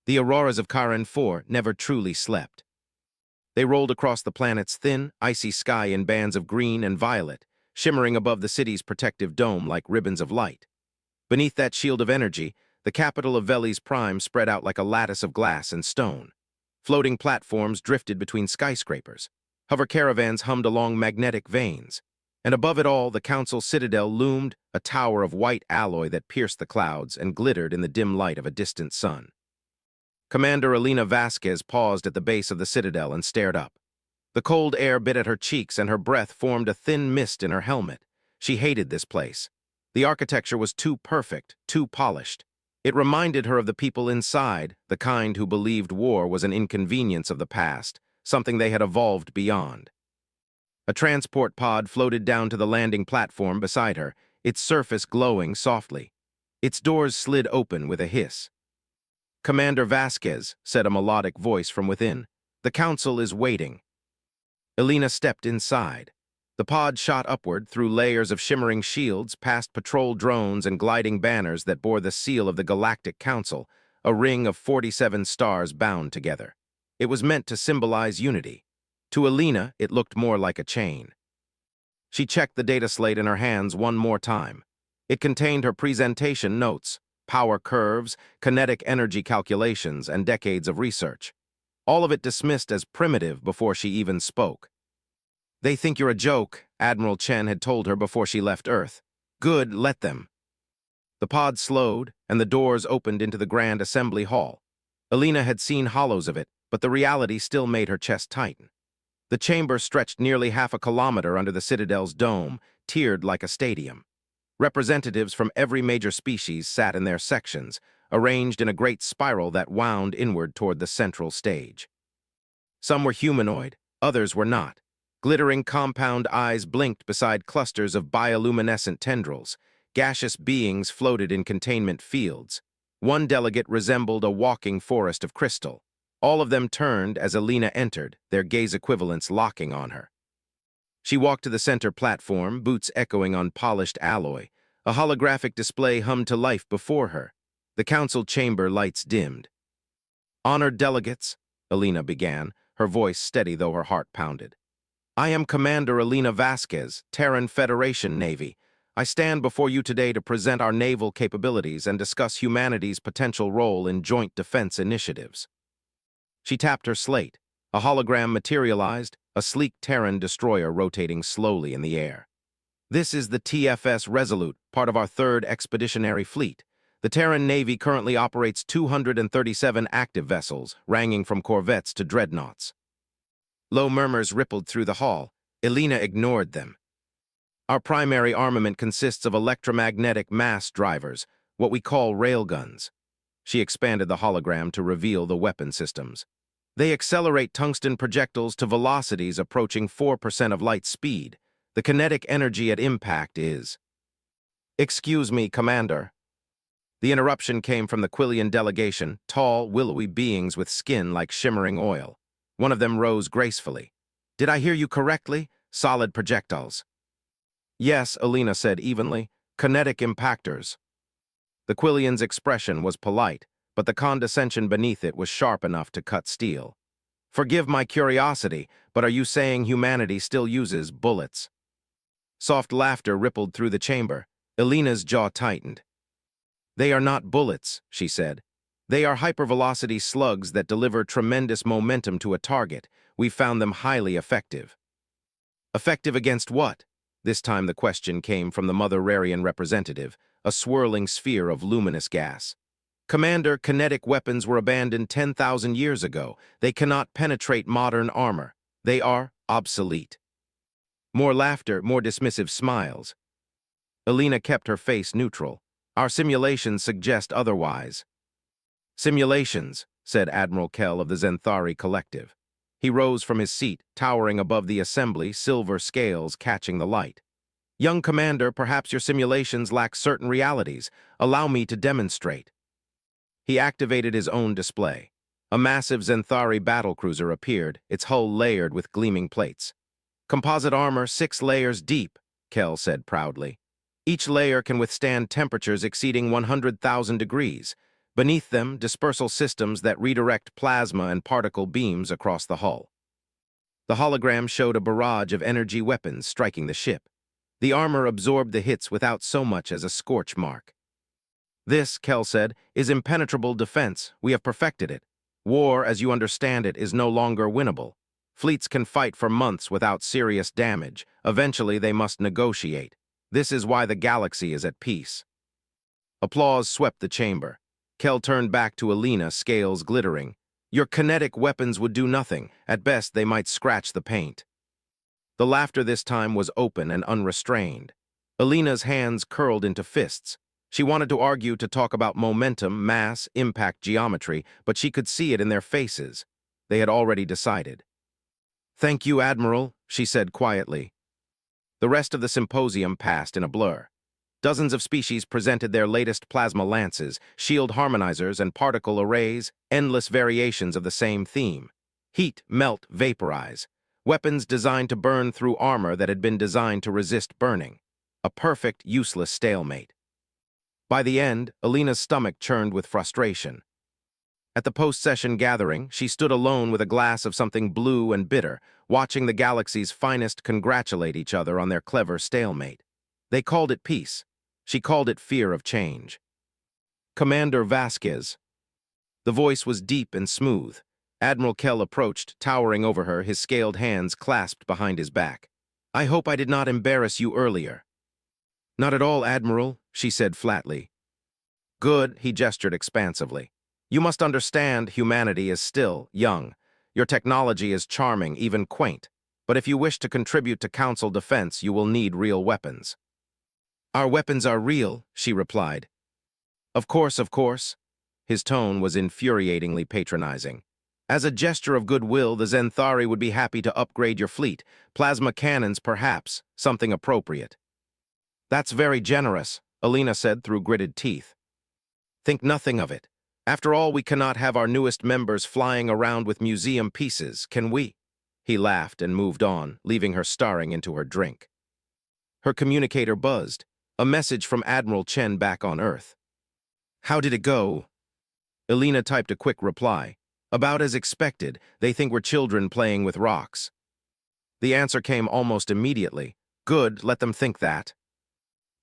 The auroras of Karen IV never truly slept. They rolled across the planet's thin, icy sky in bands of green and violet, shimmering above the city's protective dome like ribbons of light. Beneath that shield of energy, the capital of Veli's Prime spread out like a lattice of glass and stone. Floating platforms drifted between skyscrapers. Hover caravans hummed along magnetic veins. And above it all, the council citadel loomed, a tower of white alloy that pierced the clouds and glittered in the dim light of a distant sun. Commander Elena Vasquez paused at the base of the citadel and stared up. The cold air bit at her cheeks and her breath formed a thin mist in her helmet. She hated this place. The architecture was too perfect, too polished. It reminded her of the people inside, the kind who believed war was an inconvenience of the past, something they had evolved beyond. A transport pod floated down to the landing platform beside her, its surface glowing softly. Its doors slid open with a hiss. "Commander Vasquez," said a melodic voice from within. "The council is waiting." Elena stepped inside. The pod shot upward through layers of shimmering shields past patrol drones and gliding banners that bore the seal of the Galactic Council, a ring of 47 stars bound together. It was meant to symbolize unity. To Elena, it looked more like a chain. She checked the data slate in her hands one more time. It contained her presentation notes, power curves, kinetic energy calculations, and decades of research. All of it dismissed as primitive before she even spoke. "They think you're a joke," Admiral Chen had told her before she left Earth. "Good, let them." The pod slowed, and the doors opened into the Grand Assembly Hall. Elena had seen hollows of it, but the reality still made her chest tighten. The chamber stretched nearly half a kilometer under the Citadel's dome, tiered like a stadium. Representatives from every major species sat in their sections, arranged in a great spiral that wound inward toward the central stage. Some were humanoid, others were not. Glittering compound eyes blinked beside clusters of bioluminescent tendrils. Gaseous beings floated in containment fields. One delegate resembled a walking forest of crystal. All of them turned as Elena entered, their gaze equivalents locking on her. She walked to the center platform, boots echoing on polished alloy. A holographic display hummed to life before her. The council chamber lights dimmed. "Honored delegates," Elena began, her voice steady though her heart pounded. "I am Commander Elena Vasquez, Terran Federation Navy. I stand before you today to present our naval capabilities and discuss humanity's potential role in joint defense initiatives." She tapped her slate. A hologram materialized, a sleek Terran destroyer rotating slowly in the air. "This is the TFS Resolute, part of our 3rd Expeditionary Fleet. The Terran Navy currently operates 237 active vessels, ranging from corvettes to dreadnoughts." Low murmurs rippled through the hall. Elena ignored them. "Our primary armament consists of electromagnetic mass drivers, what we call railguns." She expanded the hologram to reveal the weapon systems. "They accelerate tungsten projectiles to velocities approaching 4% of light speed. The kinetic energy at impact is—" "Excuse me, Commander." The interruption came from the Quillian delegation, tall, willowy beings with skin like shimmering oil. One of them rose gracefully. "Did I hear you correctly? Solid projectiles." "Yes," Elena said evenly. "Kinetic impactors." The Quillian's expression was polite, but the condescension beneath it was sharp enough to cut steel. "Forgive my curiosity, but are you saying humanity still uses bullets?" Soft laughter rippled through the chamber. Elena's jaw tightened. "They are not bullets," she said. "They are hypervelocity slugs that deliver tremendous momentum to a target. We've found them highly effective." "Effective against what?" This time the question came from the Mother Rarian representative, a swirling sphere of luminous gas. "Commander, kinetic weapons were abandoned 10,000 years ago. They cannot penetrate modern armor. They are obsolete." More laughter, more dismissive smiles. Elena kept her face neutral. "Our simulations suggest otherwise." "Simulations," said Admiral Kell of the Zenthari Collective. He rose from his seat, towering above the assembly, silver scales catching the light. "Young Commander, perhaps your simulations lack certain realities. Allow me to demonstrate." He activated his own display. A massive Zenthari battlecruiser appeared, its hull layered with gleaming plates. "Composite armor 6 layers deep," Kell said proudly. "Each layer can withstand temperatures exceeding 100,000 degrees. Beneath them, dispersal systems that redirect plasma and particle beams across the hull. The hologram showed a barrage of energy weapons striking the ship. The armor absorbed the hits without so much as a scorch mark. This, Kell said, is impenetrable defense. We have perfected it. War, as you understand it, is no longer winnable. Fleets can fight for months without serious damage. Eventually, they must negotiate. This is why the galaxy is at peace. Applause swept the chamber. Kell turned back to Alina, scales glittering. Your kinetic weapons would do nothing. At best, they might scratch the paint. The laughter this time was open and unrestrained. Alina's hands curled into fists. She wanted to argue, to talk about momentum, mass, impact, geometry, but she could see it in their faces. They had already decided. "Thank you, Admiral," she said quietly. The rest of the symposium passed in a blur. Dozens of species presented their latest plasma lances, shield harmonizers, and particle arrays, endless variations of the same theme. Heat, melt, vaporize. Weapons designed to burn through armor that had been designed to resist burning. A perfect, useless stalemate. By the end, Alina's stomach churned with frustration. At the post-session gathering, she stood alone with a glass of something blue and bitter, watching the galaxy's finest congratulate each other on their clever stalemate. They called it peace. She called it fear of change. "Commander Vasquez." The voice was deep and smooth. Admiral Kell approached, towering over her, his scaled hands clasped behind his back. "I hope I did not embarrass you earlier." "Not at all, Admiral," she said flatly. "Good," he gestured expansively. "You must understand, humanity is still young. Your technology is charming, even quaint. But if you wish to contribute to Council defense, you will need real weapons." "Our weapons are real," she replied. Of course, of course." His tone was infuriatingly patronizing. "As a gesture of goodwill, the Zenthari would be happy to upgrade your fleet. Plasma cannons, perhaps, something appropriate." "That's very generous," Alina said through gritted teeth. "Think nothing of it. After all, we cannot have our newest members flying around with museum pieces, can we?" He laughed and moved on, leaving her staring into her drink. Her communicator buzzed, a message from Admiral Chen back on Earth. "How did it go?" Alina typed a quick reply. "About as expected. They think we're children playing with rocks." The answer came almost immediately. "Good, let them think that."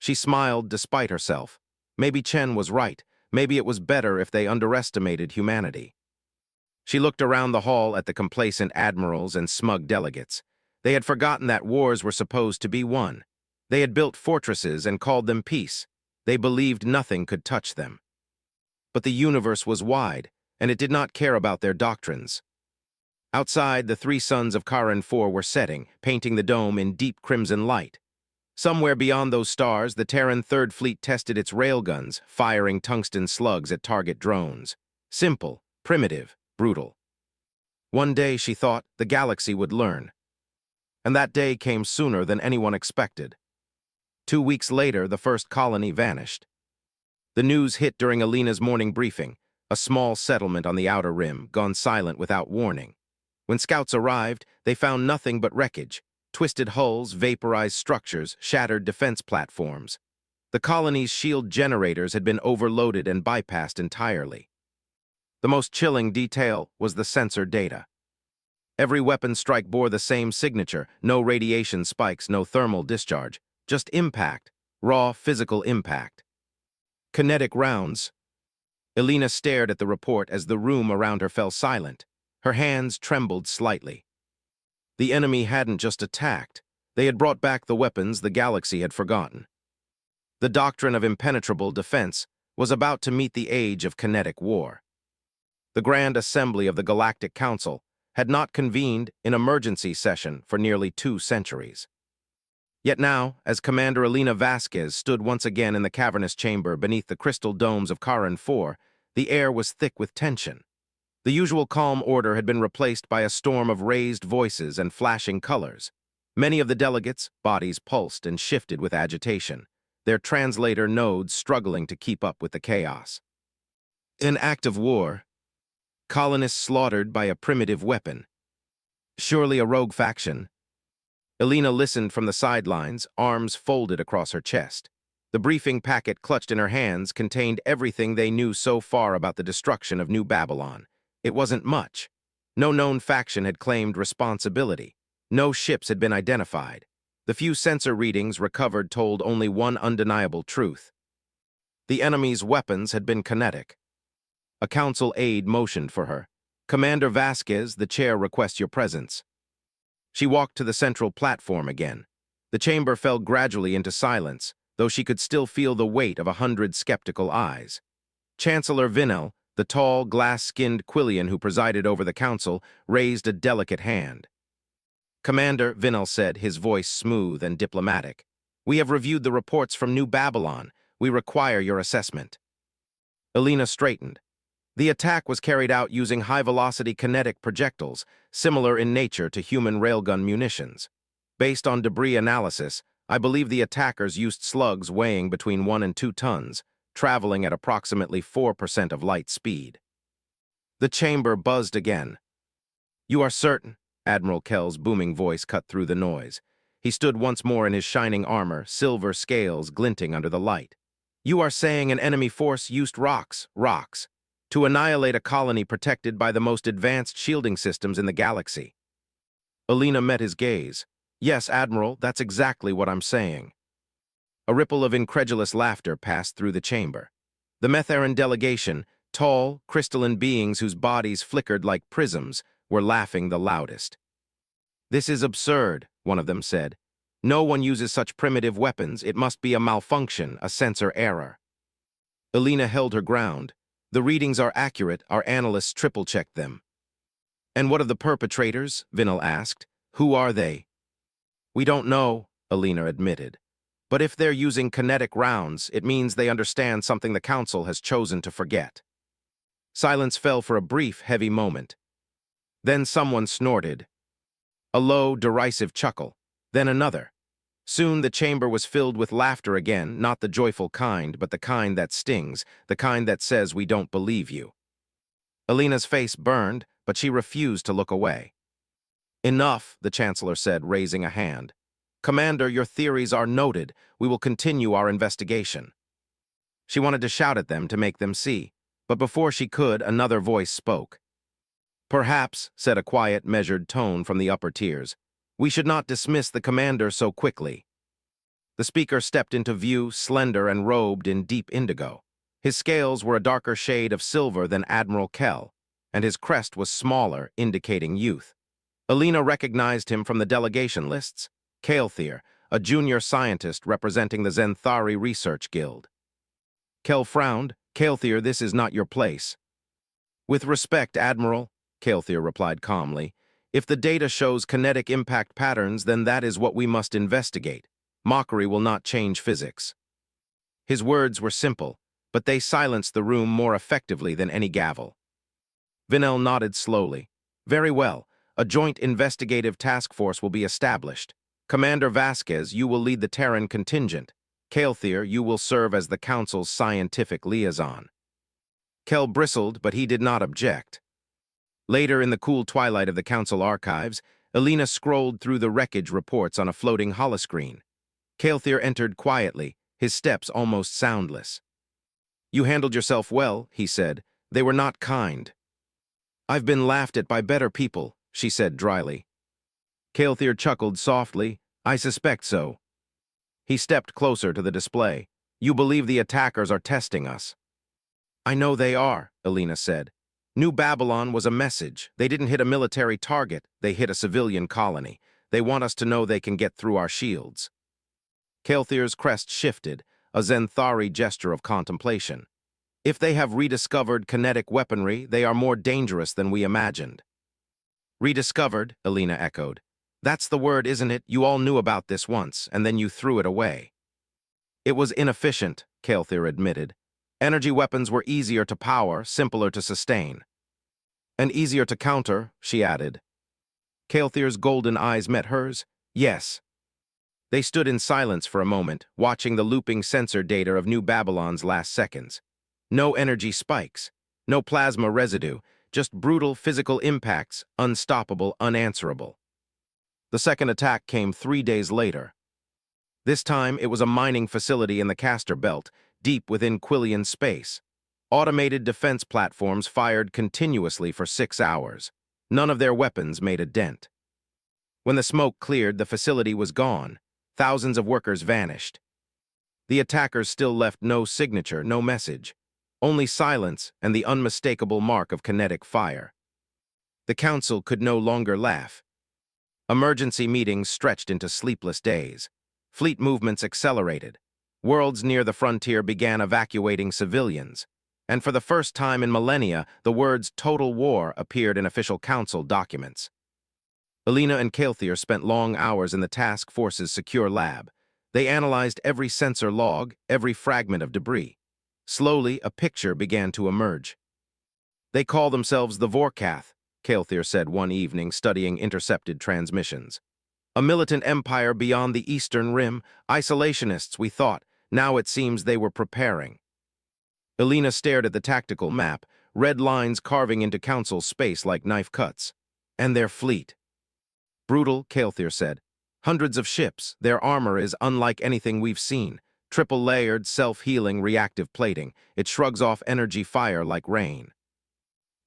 She smiled despite herself. Maybe Chen was right. Maybe it was better if they underestimated humanity. She looked around the hall at the complacent admirals and smug delegates. They had forgotten that wars were supposed to be won. They had built fortresses and called them peace. They believed nothing could touch them. But the universe was wide, and it did not care about their doctrines. Outside, the three suns of Karan IV were setting, painting the dome in deep crimson light. Somewhere beyond those stars, the Terran Third Fleet tested its railguns, firing tungsten slugs at target drones. Simple, primitive, brutal. One day, she thought, the galaxy would learn. And that day came sooner than anyone expected. 2 weeks later, the first colony vanished. The news hit during Alina's morning briefing, a small settlement on the outer rim, gone silent without warning. When scouts arrived, they found nothing but wreckage. Twisted hulls, vaporized structures, shattered defense platforms. The colony's shield generators had been overloaded and bypassed entirely. The most chilling detail was the sensor data. Every weapon strike bore the same signature: no radiation spikes, no thermal discharge, just impact, raw physical impact. Kinetic rounds. Alina stared at the report as the room around her fell silent. Her hands trembled slightly. The enemy hadn't just attacked. They had brought back the weapons the galaxy had forgotten. The doctrine of impenetrable defense was about to meet the age of kinetic war. The Grand Assembly of the Galactic Council had not convened in emergency session for nearly 2 centuries. Yet now, as Commander Alina Vasquez stood once again in the cavernous chamber beneath the crystal domes of Karan IV, the air was thick with tension. The usual calm order had been replaced by a storm of raised voices and flashing colors. Many of the delegates' bodies pulsed and shifted with agitation, their translator nodes struggling to keep up with the chaos. An act of war. Colonists slaughtered by a primitive weapon. Surely a rogue faction. Alina listened from the sidelines, arms folded across her chest. The briefing packet clutched in her hands contained everything they knew so far about the destruction of New Babylon. It wasn't much. No known faction had claimed responsibility. No ships had been identified. The few sensor readings recovered told only one undeniable truth. The enemy's weapons had been kinetic. A council aide motioned for her. "Commander Vasquez, the chair requests your presence." She walked to the central platform again. The chamber fell gradually into silence, though she could still feel the weight of 100 skeptical eyes. Chancellor Vinnell, the tall, glass-skinned Quillian who presided over the council, raised a delicate hand. "Commander," Vinnell said, his voice smooth and diplomatic, "we have reviewed the reports from New Babylon. We require your assessment." Elena straightened. The attack was carried out using high-velocity kinetic projectiles, similar in nature to human railgun munitions. Based on debris analysis, I believe the attackers used slugs weighing between 1 and 2 tons, traveling at approximately 4% of light speed. The chamber buzzed again. "You are certain?" Admiral Kell's booming voice cut through the noise. He stood once more in his shining armor, silver scales glinting under the light. "You are saying an enemy force used rocks, to annihilate a colony protected by the most advanced shielding systems in the galaxy?" Elena met his gaze. "Yes, Admiral, that's exactly what I'm saying." A ripple of incredulous laughter passed through the chamber. The Metheran delegation, tall, crystalline beings whose bodies flickered like prisms, were laughing the loudest. "This is absurd," one of them said. "No one uses such primitive weapons. It must be a malfunction, a sensor error." Elena held her ground. "The readings are accurate. Our analysts triple-checked them." "And what of the perpetrators?" Vinnell asked. "Who are they?" "We don't know," Elena admitted. "But if they're using kinetic rounds, it means they understand something the Council has chosen to forget." Silence fell for a brief, heavy moment. Then someone snorted. A low, derisive chuckle. Then another. Soon the chamber was filled with laughter again, not the joyful kind, but the kind that stings, the kind that says we don't believe you. Elena's face burned, but she refused to look away. "Enough," the Chancellor said, raising a hand. "Commander, your theories are noted. We will continue our investigation." She wanted to shout at them to make them see, but before she could, another voice spoke. "Perhaps," said a quiet, measured tone from the upper tiers, "we should not dismiss the commander so quickly." The speaker stepped into view, slender and robed in deep indigo. His scales were a darker shade of silver than Admiral Kell, and his crest was smaller, indicating youth. Elena recognized him from the delegation lists. Kael'thir, a junior scientist representing the Zenthari Research Guild. Kell frowned. "Kael'thir, this is not your place." "With respect, Admiral," Kael'thir replied calmly, "if the data shows kinetic impact patterns, then that is what we must investigate. Mockery will not change physics." His words were simple, but they silenced the room more effectively than any gavel. Vinnell nodded slowly. "Very well. A joint investigative task force will be established. Commander Vasquez, you will lead the Terran contingent. Kael'thir, you will serve as the Council's scientific liaison." Kell bristled, but he did not object. Later, in the cool twilight of the Council archives, Elena scrolled through the wreckage reports on a floating holoscreen. Kael'thir entered quietly, his steps almost soundless. "You handled yourself well," he said. "They were not kind." "I've been laughed at by better people," she said dryly. Kael'thir chuckled softly. "I suspect so." He stepped closer to the display. "You believe the attackers are testing us." "I know they are," Elena said. "New Babylon was a message. They didn't hit a military target. They hit a civilian colony. They want us to know they can get through our shields." Kael'thir's crest shifted, a Zenthari gesture of contemplation. "If they have rediscovered kinetic weaponry, they are more dangerous than we imagined." "Rediscovered," Elena echoed. "That's the word, isn't it? You all knew about this once, and then you threw it away." "It was inefficient," Kael'thir admitted. "Energy weapons were easier to power, simpler to sustain." "And easier to counter," she added. Kael'thir's golden eyes met hers. "Yes." They stood in silence for a moment, watching the looping sensor data of New Babylon's last seconds. No energy spikes, no plasma residue, just brutal physical impacts, unstoppable, unanswerable. The second attack came 3 days later. This time, it was a mining facility in the Castor Belt, deep within Quillian space. Automated defense platforms fired continuously for 6 hours. None of their weapons made a dent. When the smoke cleared, the facility was gone. Thousands of workers vanished. The attackers still left no signature, no message. Only silence and the unmistakable mark of kinetic fire. The council could no longer laugh. Emergency meetings stretched into sleepless days. Fleet movements accelerated. Worlds near the frontier began evacuating civilians. And for the first time in millennia, the words "total war" appeared in official council documents. Alina and Kael'thir spent long hours in the task force's secure lab. They analyzed every sensor log, every fragment of debris. Slowly, a picture began to emerge. "They call themselves the Vorkath," Kael'thir said one evening, studying intercepted transmissions. "A militant empire beyond the Eastern Rim, isolationists, we thought. Now it seems they were preparing." Alina stared at the tactical map, red lines carving into council space like knife cuts. "And their fleet." "Brutal," Kael'thir said. "Hundreds of ships. Their armor is unlike anything we've seen. Triple-layered, self-healing reactive plating. It shrugs off energy fire like rain."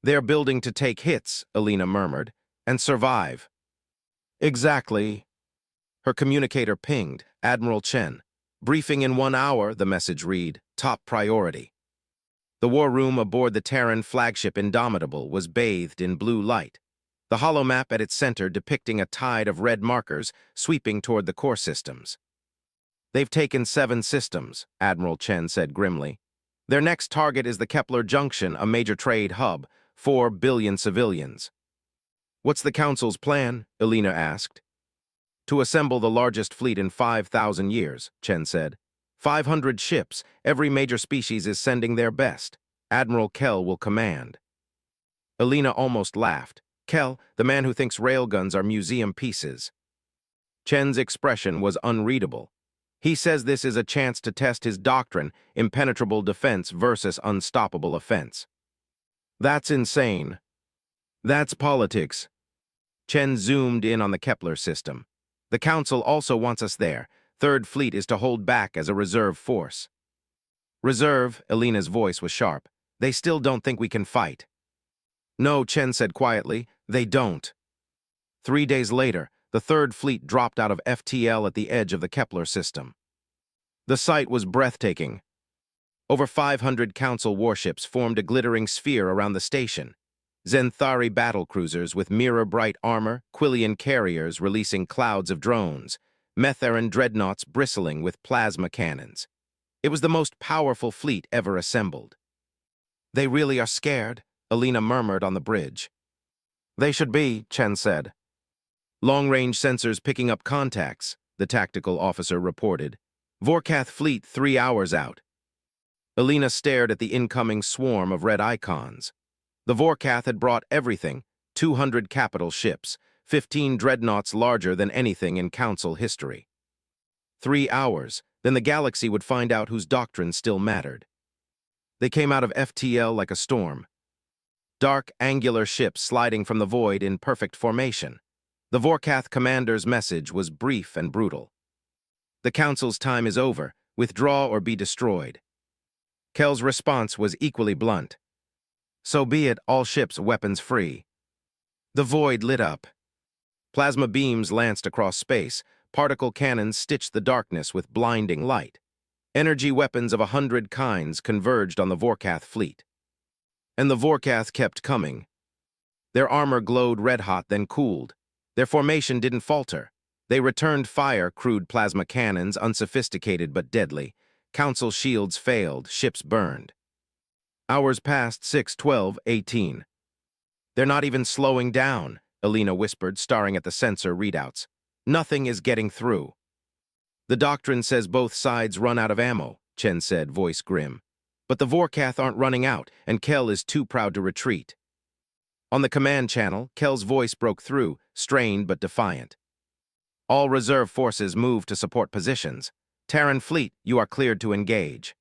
"They're building to take hits," Alina murmured, "and survive." "Exactly." Her communicator pinged, Admiral Chen. "Briefing in 1 hour," the message read. "Top priority." The war room aboard the Terran flagship Indomitable was bathed in blue light. The holomap at its center depicting a tide of red markers sweeping toward the core systems. "They've taken 7 systems," Admiral Chen said grimly. "Their next target is the Kepler Junction, a major trade hub, 4 billion civilians." "What's the Council's plan?" Alina asked. "To assemble the largest fleet in 5,000 years, Chen said. 500 ships, every major species is sending their best. Admiral Kell will command." Alina almost laughed. Kell, the man who thinks railguns are museum pieces. Chen's expression was unreadable. "He says this is a chance to test his doctrine, impenetrable defense versus unstoppable offense." "That's insane." "That's politics." Chen zoomed in on the Kepler system. "The Council also wants us there. Third Fleet is to hold back as a reserve force." "Reserve," Alina's voice was sharp. "They still don't think we can fight." "No," Chen said quietly, "they don't." 3 days later, the Third Fleet dropped out of FTL at the edge of the Kepler system. The sight was breathtaking. Over 500 Council warships formed a glittering sphere around the station. Zenthari battlecruisers with mirror-bright armor, Quillian carriers releasing clouds of drones, Metheran dreadnoughts bristling with plasma cannons. It was the most powerful fleet ever assembled. "They really are scared," Alina murmured on the bridge. "They should be," Chen said. "Long-range sensors picking up contacts," the tactical officer reported. "Vorkath fleet 3 hours out." Alina stared at the incoming swarm of red icons. The Vorkath had brought everything, 200 capital ships, 15 dreadnoughts larger than anything in Council history. 3 hours, then the galaxy would find out whose doctrine still mattered. They came out of FTL like a storm. Dark, angular ships sliding from the void in perfect formation. The Vorkath commander's message was brief and brutal. "The Council's time is over. Withdraw or be destroyed." Kell's response was equally blunt. "So be it, all ships weapons free." The void lit up. Plasma beams lanced across space. Particle cannons stitched the darkness with blinding light. Energy weapons of 100 kinds converged on the Vorkath fleet. And the Vorkath kept coming. Their armor glowed red-hot, then cooled. Their formation didn't falter. They returned fire, crude plasma cannons, unsophisticated but deadly. Council shields failed, ships burned. Hours passed, 6, 12, 18. "They're not even slowing down," Alina whispered, staring at the sensor readouts. "Nothing is getting through." "The doctrine says both sides run out of ammo," Chen said, voice grim. "But the Vorkath aren't running out, and Kell is too proud to retreat." On the command channel, Kell's voice broke through, strained but defiant. "All reserve forces move to support positions. Terran fleet, you are cleared to engage."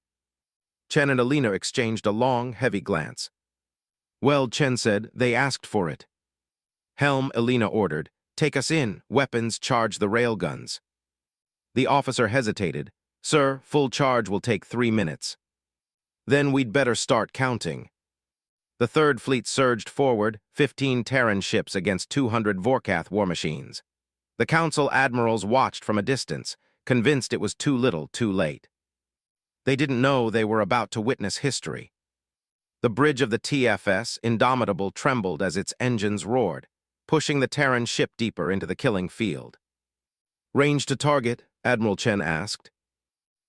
Chen and Alina exchanged a long, heavy glance. "Well," Chen said, "they asked for it." "Helm," Alina ordered. "Take us in. Weapons, charge the railguns." The officer hesitated. "Sir, full charge will take 3 minutes." "Then we'd better start counting." The Third Fleet surged forward, 15 Terran ships against 200 Vorkath war machines. The Council admirals watched from a distance, convinced it was too little, too late. They didn't know they were about to witness history. The bridge of the TFS, Indomitable, trembled as its engines roared, pushing the Terran ship deeper into the killing field. "Range to target?" Admiral Chen asked.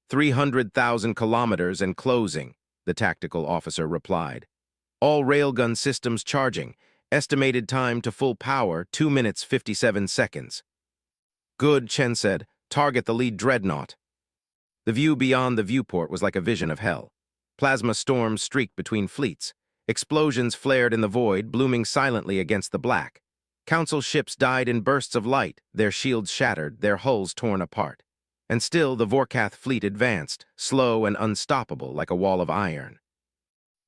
300,000 kilometers and closing, the tactical officer replied. "All railgun systems charging. Estimated time to full power, 2 minutes 57 seconds. "Good," Chen said. "Target the lead dreadnought." The view beyond the viewport was like a vision of hell. Plasma storms streaked between fleets. Explosions flared in the void, blooming silently against the black. Council ships died in bursts of light, their shields shattered, their hulls torn apart. And still the Vorkath fleet advanced, slow and unstoppable like a wall of iron.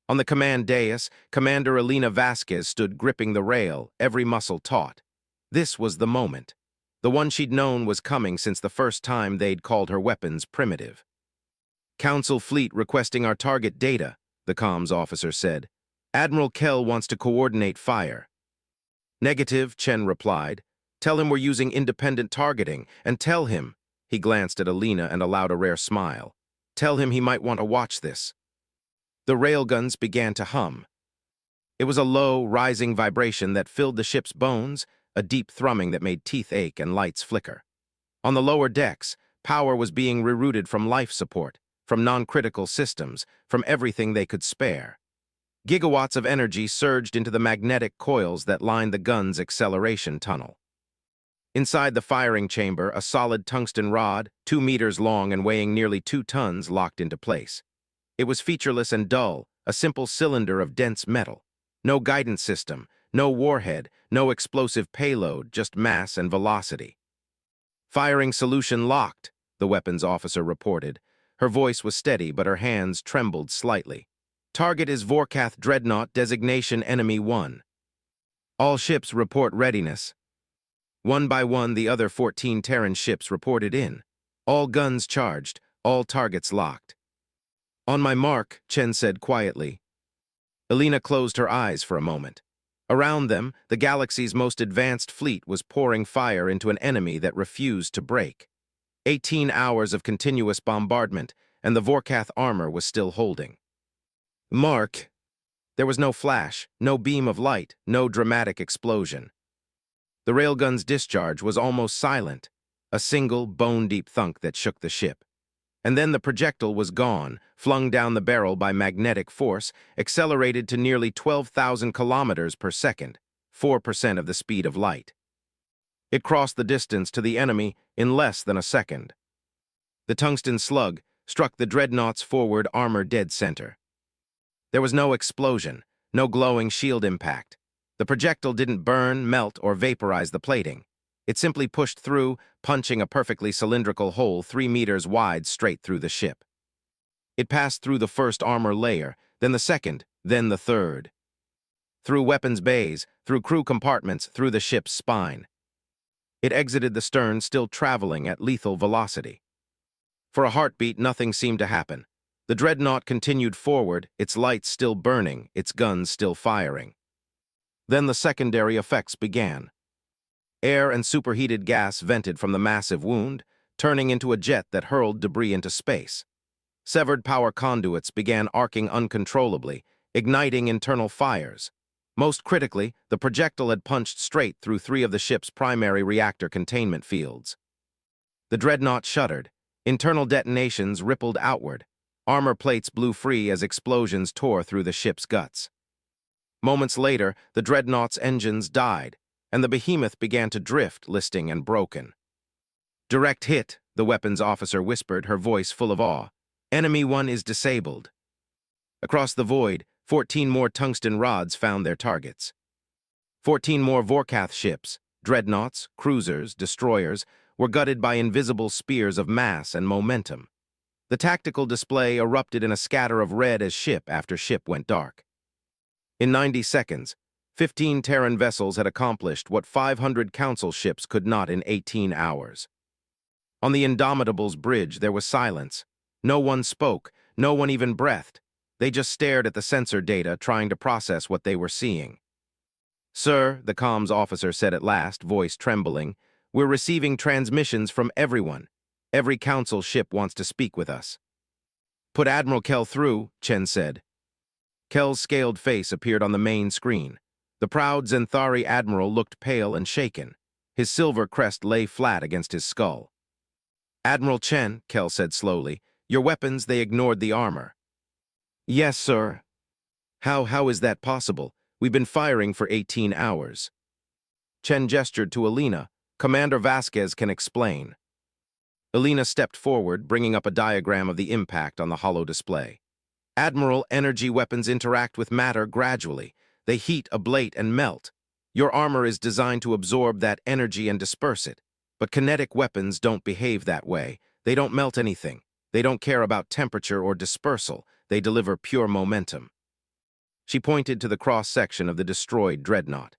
On the command dais, Commander Elena Vasquez stood gripping the rail, every muscle taut. This was the moment. The one she'd known was coming since the first time they'd called her weapons primitive. "Council fleet requesting our target data," the comms officer said. "Admiral Kell wants to coordinate fire." "Negative," Chen replied. "Tell him we're using independent targeting, and tell him," he glanced at Elena and allowed a rare smile, "tell him he might want to watch this." The railguns began to hum. It was a low, rising vibration that filled the ship's bones, a deep thrumming that made teeth ache and lights flicker. On the lower decks, power was being rerouted from life support, from non-critical systems, from everything they could spare. Gigawatts of energy surged into the magnetic coils that lined the gun's acceleration tunnel. Inside the firing chamber, a solid tungsten rod, 2 meters long and weighing nearly 2 tons, locked into place. It was featureless and dull, a simple cylinder of dense metal. No guidance system, no warhead, no explosive payload, just mass and velocity. "Firing solution locked," the weapons officer reported. Her voice was steady, but her hands trembled slightly. "Target is Vorkath Dreadnought, designation Enemy 1. All ships report readiness." One by one, the other 14 Terran ships reported in. All guns charged, all targets locked. "On my mark," Chen said quietly. Elena closed her eyes for a moment. Around them, the galaxy's most advanced fleet was pouring fire into an enemy that refused to break. 18 hours of continuous bombardment, and the Vorkath armor was still holding. "Mark." There was no flash, no beam of light, no dramatic explosion. The railgun's discharge was almost silent, a single bone-deep thunk that shook the ship. And then the projectile was gone, flung down the barrel by magnetic force, accelerated to nearly 12,000 kilometers per second, 4% of the speed of light. It crossed the distance to the enemy in less than a second. The tungsten slug struck the dreadnought's forward armor dead center. There was no explosion, no glowing shield impact. The projectile didn't burn, melt, or vaporize the plating. It simply pushed through, punching a perfectly cylindrical hole 3 meters wide straight through the ship. It passed through the first armor layer, then the second, then the third. Through weapons bays, through crew compartments, through the ship's spine. It exited the stern, still traveling at lethal velocity. For a heartbeat, nothing seemed to happen. The dreadnought continued forward, its lights still burning, its guns still firing. Then the secondary effects began. Air and superheated gas vented from the massive wound, turning into a jet that hurled debris into space. Severed power conduits began arcing uncontrollably, igniting internal fires. Most critically, the projectile had punched straight through 3 of the ship's primary reactor containment fields. The dreadnought shuddered. Internal detonations rippled outward. Armor plates blew free as explosions tore through the ship's guts. Moments later, the dreadnought's engines died, and the behemoth began to drift, listing and broken. "Direct hit," the weapons officer whispered, her voice full of awe. "Enemy 1 is disabled." Across the void, 14 more tungsten rods found their targets. 14 more Vorkath ships, dreadnoughts, cruisers, destroyers, were gutted by invisible spears of mass and momentum. The tactical display erupted in a scatter of red as ship after ship went dark. In 90 seconds, 15 Terran vessels had accomplished what 500 Council ships could not in 18 hours. On the Indomitable's bridge, there was silence. No one spoke, no one even breathed. They just stared at the sensor data, trying to process what they were seeing. "Sir," the comms officer said at last, voice trembling, "we're receiving transmissions from everyone. Every council ship wants to speak with us." "Put Admiral Kell through," Chen said. Kell's scaled face appeared on the main screen. The proud Zenthari admiral looked pale and shaken. His silver crest lay flat against his skull. "Admiral Chen," Kell said slowly, "your weapons, they ignored the armor." "Yes, sir." How is that possible? We've been firing for 18 hours." Chen gestured to Alina. "Commander Vasquez can explain." Alina stepped forward, bringing up a diagram of the impact on the holo display. "Admiral, energy weapons interact with matter gradually. They heat, ablate, and melt. Your armor is designed to absorb that energy and disperse it. But kinetic weapons don't behave that way. They don't melt anything. They don't care about temperature or dispersal. They deliver pure momentum." She pointed to the cross-section of the destroyed dreadnought.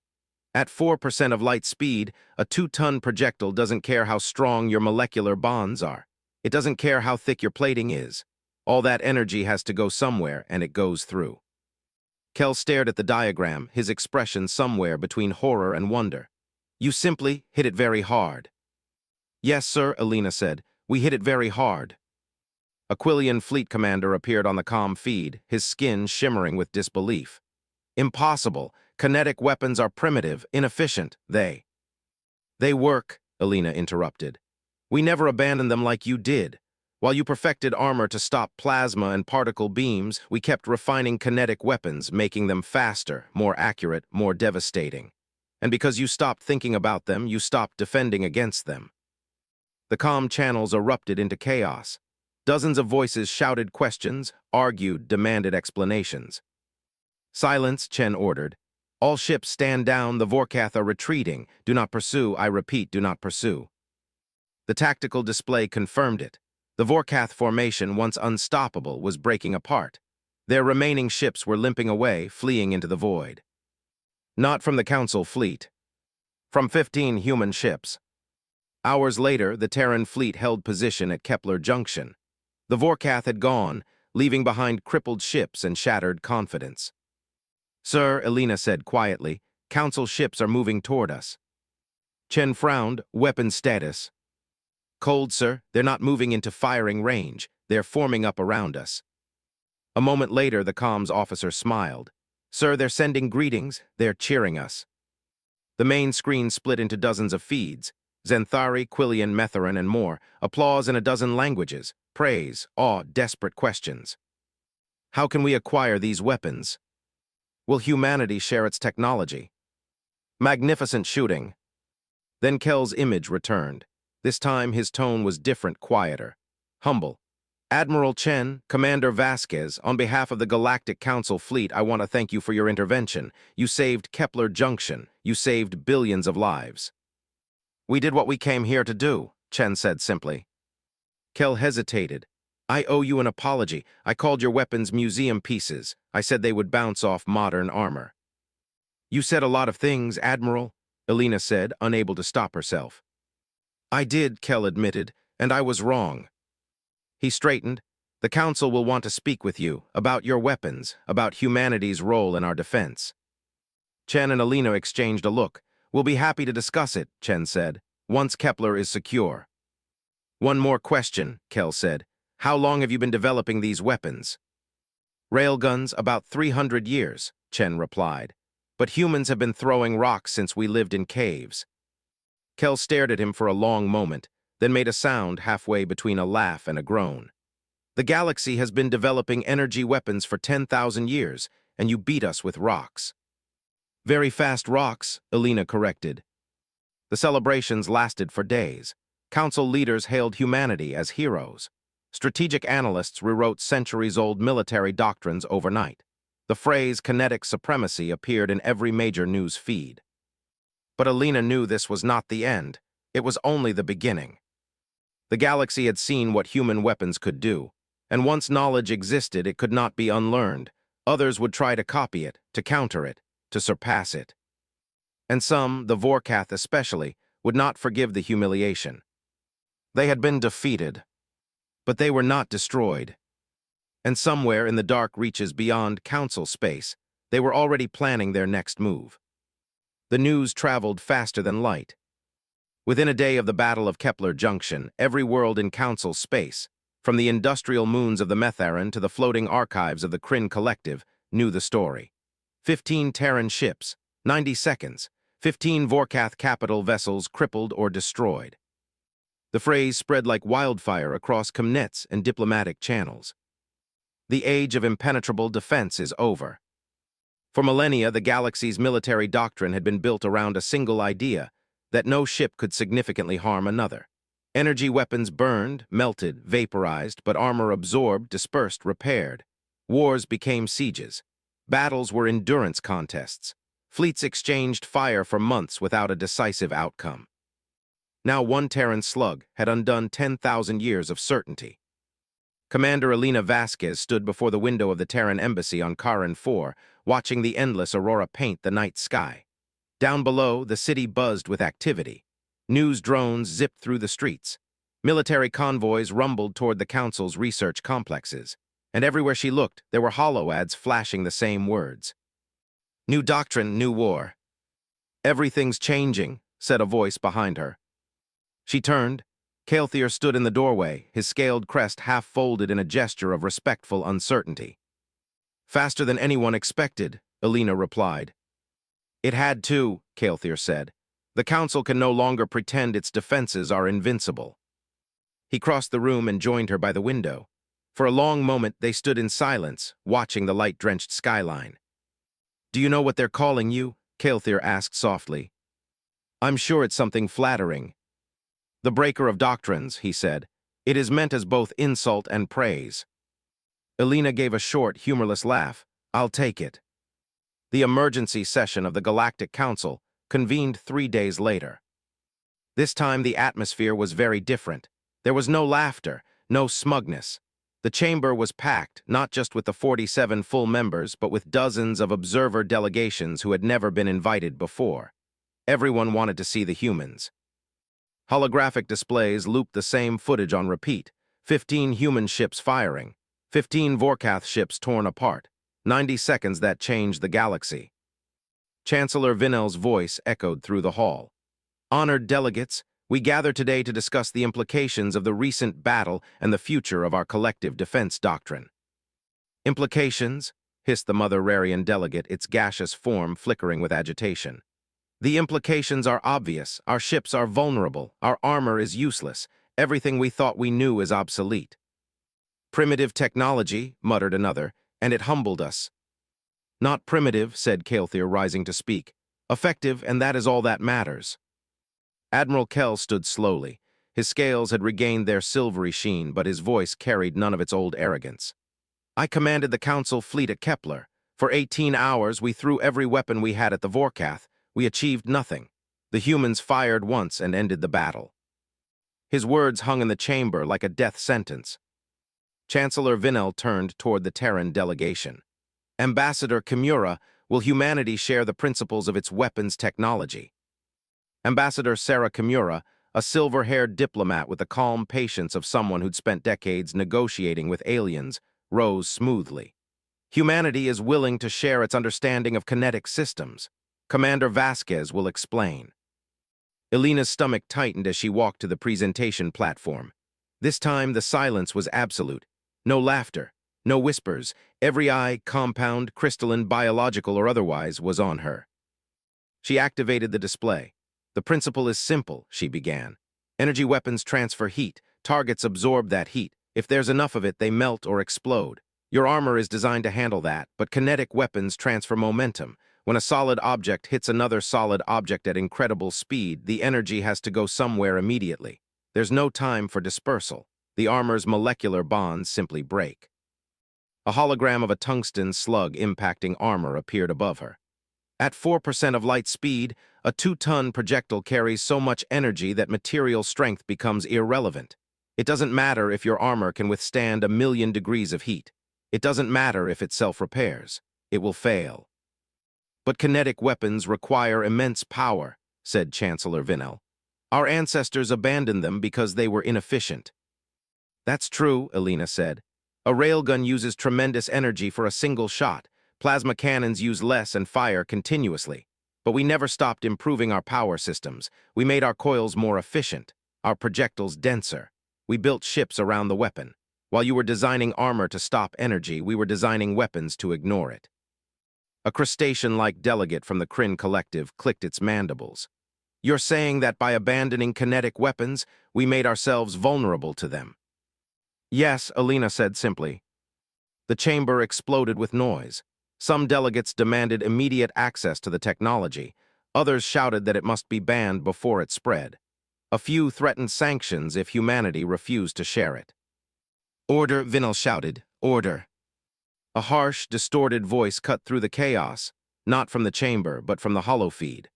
"At 4% of light speed, a 2-ton projectile doesn't care how strong your molecular bonds are. It doesn't care how thick your plating is. All that energy has to go somewhere, and it goes through." Kell stared at the diagram, his expression somewhere between horror and wonder. "You simply hit it very hard." "Yes, sir," Alina said. "We hit it very hard." Aquilian fleet commander appeared on the comm feed, his skin shimmering with disbelief. "Impossible. Kinetic weapons are primitive, inefficient. They work," Alina interrupted. "We never abandoned them like you did. While you perfected armor to stop plasma and particle beams, we kept refining kinetic weapons, making them faster, more accurate, more devastating. And because you stopped thinking about them, you stopped defending against them." The comm channels erupted into chaos. Dozens of voices shouted questions, argued, demanded explanations. "Silence," Chen ordered. "All ships stand down, the Vorkath are retreating. Do not pursue, I repeat, do not pursue." The tactical display confirmed it. The Vorkath formation, once unstoppable, was breaking apart. Their remaining ships were limping away, fleeing into the void. Not from the Council fleet. From 15 human ships. Hours later, the Terran fleet held position at Kepler Junction. The Vorkath had gone, leaving behind crippled ships and shattered confidence. "Sir," Alina said quietly, "Council ships are moving toward us." Chen frowned. "Weapon status?" "Cold, sir. They're not moving into firing range. They're forming up around us." A moment later, the comms officer smiled. "Sir, they're sending greetings. They're cheering us." The main screen split into dozens of feeds. Zenthari, Quillian, Metherin, and more. Applause in a dozen languages. Praise, awe, desperate questions. "How can we acquire these weapons? Will humanity share its technology?" Magnificent shooting. Then Kell's image returned. This time his tone was different, quieter. Humble. "Admiral Chen, Commander Vasquez, on behalf of the Galactic Council fleet, I want to thank you for your intervention. You saved Kepler Junction. You saved billions of lives." "We did what we came here to do," Chen said simply. Kell hesitated. "I owe you an apology. I called your weapons museum pieces. I said they would bounce off modern armor." "You said a lot of things, Admiral," Alina said, unable to stop herself. "I did," Kell admitted, "and I was wrong." He straightened. "The Council will want to speak with you, about your weapons, about humanity's role in our defense." Chen and Alina exchanged a look. "We'll be happy to discuss it," Chen said, "once Kepler is secure." "One more question," Kell said. "How long have you been developing these weapons?" "Railguns, about 300 years," Chen replied. "But humans have been throwing rocks since we lived in caves." Kell stared at him for a long moment, then made a sound halfway between a laugh and a groan. "The galaxy has been developing energy weapons for 10,000 years, and you beat us with rocks." "Very fast rocks," Alina corrected. The celebrations lasted for days. Council leaders hailed humanity as heroes. Strategic analysts rewrote centuries-old military doctrines overnight. The phrase kinetic supremacy appeared in every major news feed. But Alina knew this was not the end. It was only the beginning. The galaxy had seen what human weapons could do, and once knowledge existed, it could not be unlearned. Others would try to copy it, to counter it, to surpass it. And some, the Vorkath especially, would not forgive the humiliation. They had been defeated, but they were not destroyed. And somewhere in the dark reaches beyond Council space, they were already planning their next move. The news traveled faster than light. Within a day of the Battle of Kepler Junction, every world in Council space, from the industrial moons of the Metharan to the floating archives of the Kryn Collective, knew the story. 15 Terran ships, 90 seconds, 15 Vorkath capital vessels crippled or destroyed. The phrase spread like wildfire across comnets and diplomatic channels. The age of impenetrable defense is over. For millennia, the galaxy's military doctrine had been built around a single idea, that no ship could significantly harm another. Energy weapons burned, melted, vaporized, but armor absorbed, dispersed, repaired. Wars became sieges. Battles were endurance contests. Fleets exchanged fire for months without a decisive outcome. Now one Terran slug had undone 10,000 years of certainty. Commander Elena Vasquez stood before the window of the Terran embassy on Karan 4, watching the endless aurora paint the night sky. Down below, the city buzzed with activity. News drones zipped through the streets. Military convoys rumbled toward the Council's research complexes. And everywhere she looked, there were holo ads flashing the same words. New doctrine, new war. Everything's changing, said a voice behind her. She turned. Kael'thir stood in the doorway, his scaled crest half folded in a gesture of respectful uncertainty. Faster than anyone expected, Elena replied. It had to, Kael'thir said. The Council can no longer pretend its defenses are invincible. He crossed the room and joined her by the window. For a long moment, they stood in silence, watching the light-drenched skyline. Do you know what they're calling you? Kael'thir asked softly. I'm sure it's something flattering. The breaker of doctrines, he said. It is meant as both insult and praise. Elena gave a short, humorless laugh. I'll take it. The emergency session of the Galactic Council convened 3 days later. This time the atmosphere was very different. There was no laughter, no smugness. The chamber was packed, not just with the 47 full members, but with dozens of observer delegations who had never been invited before. Everyone wanted to see the humans. Holographic displays looped the same footage on repeat. 15 human ships firing, 15 Vorkath ships torn apart. 90 seconds that changed the galaxy. Chancellor Vinel's voice echoed through the hall. Honored delegates, we gather today to discuss the implications of the recent battle and the future of our collective defense doctrine. Implications? Hissed the Mother Rarian delegate, its gaseous form flickering with agitation. The implications are obvious. Our ships are vulnerable. Our armor is useless. Everything we thought we knew is obsolete. Primitive technology, muttered another, and it humbled us. Not primitive, said Kael'thir, rising to speak. Effective, and that is all that matters. Admiral Kell stood slowly. His scales had regained their silvery sheen, but his voice carried none of its old arrogance. I commanded the Council fleet at Kepler. For 18 hours, we threw every weapon we had at the Vorkath. We achieved nothing. The humans fired once and ended the battle. His words hung in the chamber like a death sentence. Chancellor Vinel turned toward the Terran delegation. Ambassador Kimura, will humanity share the principles of its weapons technology? Ambassador Sarah Kimura, a silver-haired diplomat with the calm patience of someone who'd spent decades negotiating with aliens, rose smoothly. Humanity is willing to share its understanding of kinetic systems. Commander Vasquez will explain. Elena's stomach tightened as she walked to the presentation platform. This time, the silence was absolute. No laughter, no whispers. Every eye, compound, crystalline, biological, or otherwise, was on her. She activated the display. The principle is simple, she began. Energy weapons transfer heat. Targets absorb that heat. If there's enough of it, they melt or explode. Your armor is designed to handle that, but kinetic weapons transfer momentum. When a solid object hits another solid object at incredible speed, the energy has to go somewhere immediately. There's no time for dispersal. The armor's molecular bonds simply break. A hologram of a tungsten slug impacting armor appeared above her. At 4% of light speed, a 2-ton projectile carries so much energy that material strength becomes irrelevant. It doesn't matter if your armor can withstand 1,000,000 degrees of heat. It doesn't matter if it self-repairs. It will fail. But kinetic weapons require immense power, said Chancellor Vinel. Our ancestors abandoned them because they were inefficient. That's true, Elena said. A railgun uses tremendous energy for a single shot. Plasma cannons use less and fire continuously. But we never stopped improving our power systems. We made our coils more efficient, our projectiles denser. We built ships around the weapon. While you were designing armor to stop energy, we were designing weapons to ignore it. A crustacean-like delegate from the Kryn Collective clicked its mandibles. You're saying that by abandoning kinetic weapons, we made ourselves vulnerable to them? Yes, Elena said simply. The chamber exploded with noise. Some delegates demanded immediate access to the technology. Others shouted that it must be banned before it spread. A few threatened sanctions if humanity refused to share it. Order, Vinel shouted. Order. A harsh, distorted voice cut through the chaos, not from the chamber, but from the holofeed.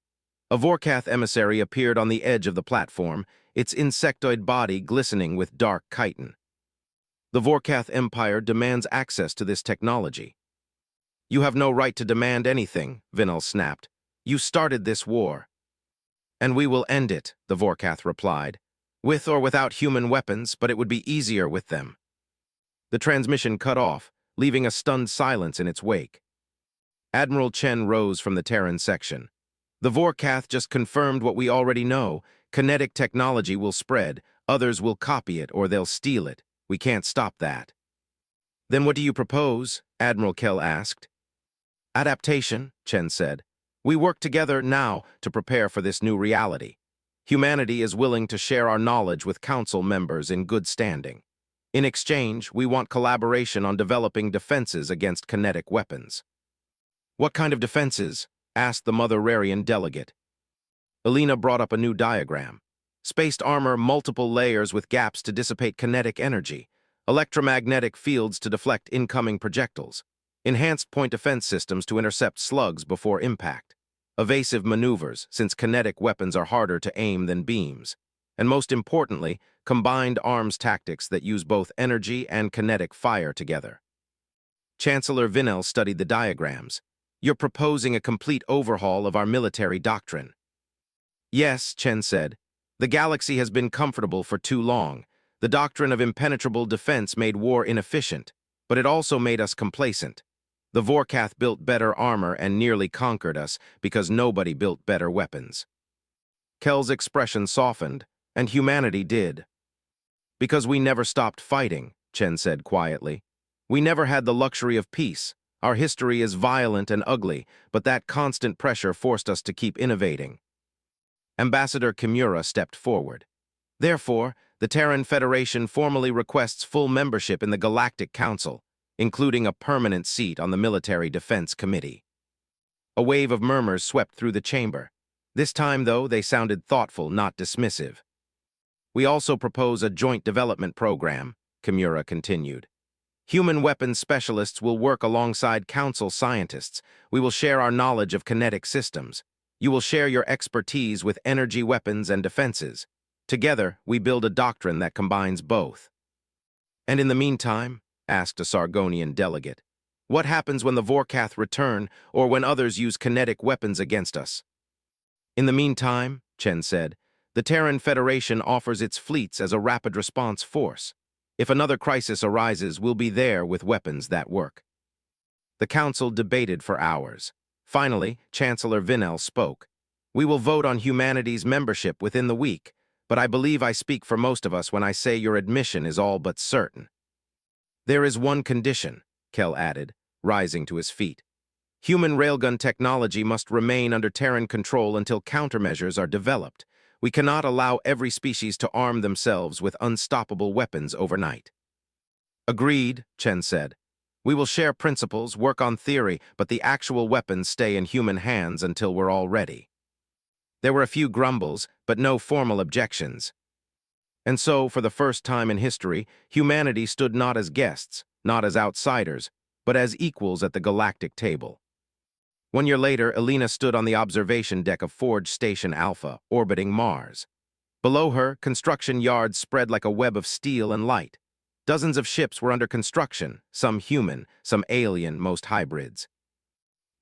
A Vorkath emissary appeared on the edge of the platform, its insectoid body glistening with dark chitin. The Vorkath Empire demands access to this technology. You have no right to demand anything, Vinel snapped. You started this war. And we will end it, the Vorkath replied. With or without human weapons, but it would be easier with them. The transmission cut off, leaving a stunned silence in its wake. Admiral Chen rose from the Terran section. The Vorkath just confirmed what we already know. Kinetic technology will spread, others will copy it or they'll steal it. We can't stop that. Then what do you propose? Admiral Kell asked. Adaptation, Chen said. We work together now to prepare for this new reality. Humanity is willing to share our knowledge with council members in good standing. In exchange, we want collaboration on developing defenses against kinetic weapons. What kind of defenses? Asked the Mother Rarian delegate. Elena brought up a new diagram. Spaced armor, multiple layers with gaps to dissipate kinetic energy, electromagnetic fields to deflect incoming projectiles, enhanced point defense systems to intercept slugs before impact, evasive maneuvers, since kinetic weapons are harder to aim than beams, and most importantly, combined arms tactics that use both energy and kinetic fire together. Chancellor Vinel studied the diagrams. You're proposing a complete overhaul of our military doctrine. Yes, Chen said. The galaxy has been comfortable for too long. The doctrine of impenetrable defense made war inefficient, but it also made us complacent. The Vorkath built better armor and nearly conquered us because nobody built better weapons. Kell's expression softened, and humanity did. Because we never stopped fighting, Chen said quietly. We never had the luxury of peace. Our history is violent and ugly, but that constant pressure forced us to keep innovating. Ambassador Kimura stepped forward. Therefore, the Terran Federation formally requests full membership in the Galactic Council, including a permanent seat on the Military Defense Committee. A wave of murmurs swept through the chamber. This time, though, they sounded thoughtful, not dismissive. We also propose a joint development program, Kimura continued. Human weapons specialists will work alongside Council scientists. We will share our knowledge of kinetic systems. You will share your expertise with energy weapons and defenses. Together, we build a doctrine that combines both. And in the meantime, asked a Sargonian delegate, what happens when the Vorkath return or when others use kinetic weapons against us? In the meantime, Chen said, the Terran Federation offers its fleets as a rapid response force. If another crisis arises, we'll be there with weapons that work. The council debated for hours. Finally, Chancellor Vinel spoke. We will vote on humanity's membership within the week, but I believe I speak for most of us when I say your admission is all but certain. There is one condition, Kell added, rising to his feet. Human railgun technology must remain under Terran control until countermeasures are developed. We cannot allow every species to arm themselves with unstoppable weapons overnight. Agreed, Chen said. We will share principles, work on theory, but the actual weapons stay in human hands until we're all ready. There were a few grumbles, but no formal objections. And so, for the first time in history, humanity stood not as guests, not as outsiders, but as equals at the galactic table. 1 year later, Elena stood on the observation deck of Forge Station Alpha, orbiting Mars. Below her, construction yards spread like a web of steel and light. Dozens of ships were under construction, some human, some alien, most hybrids.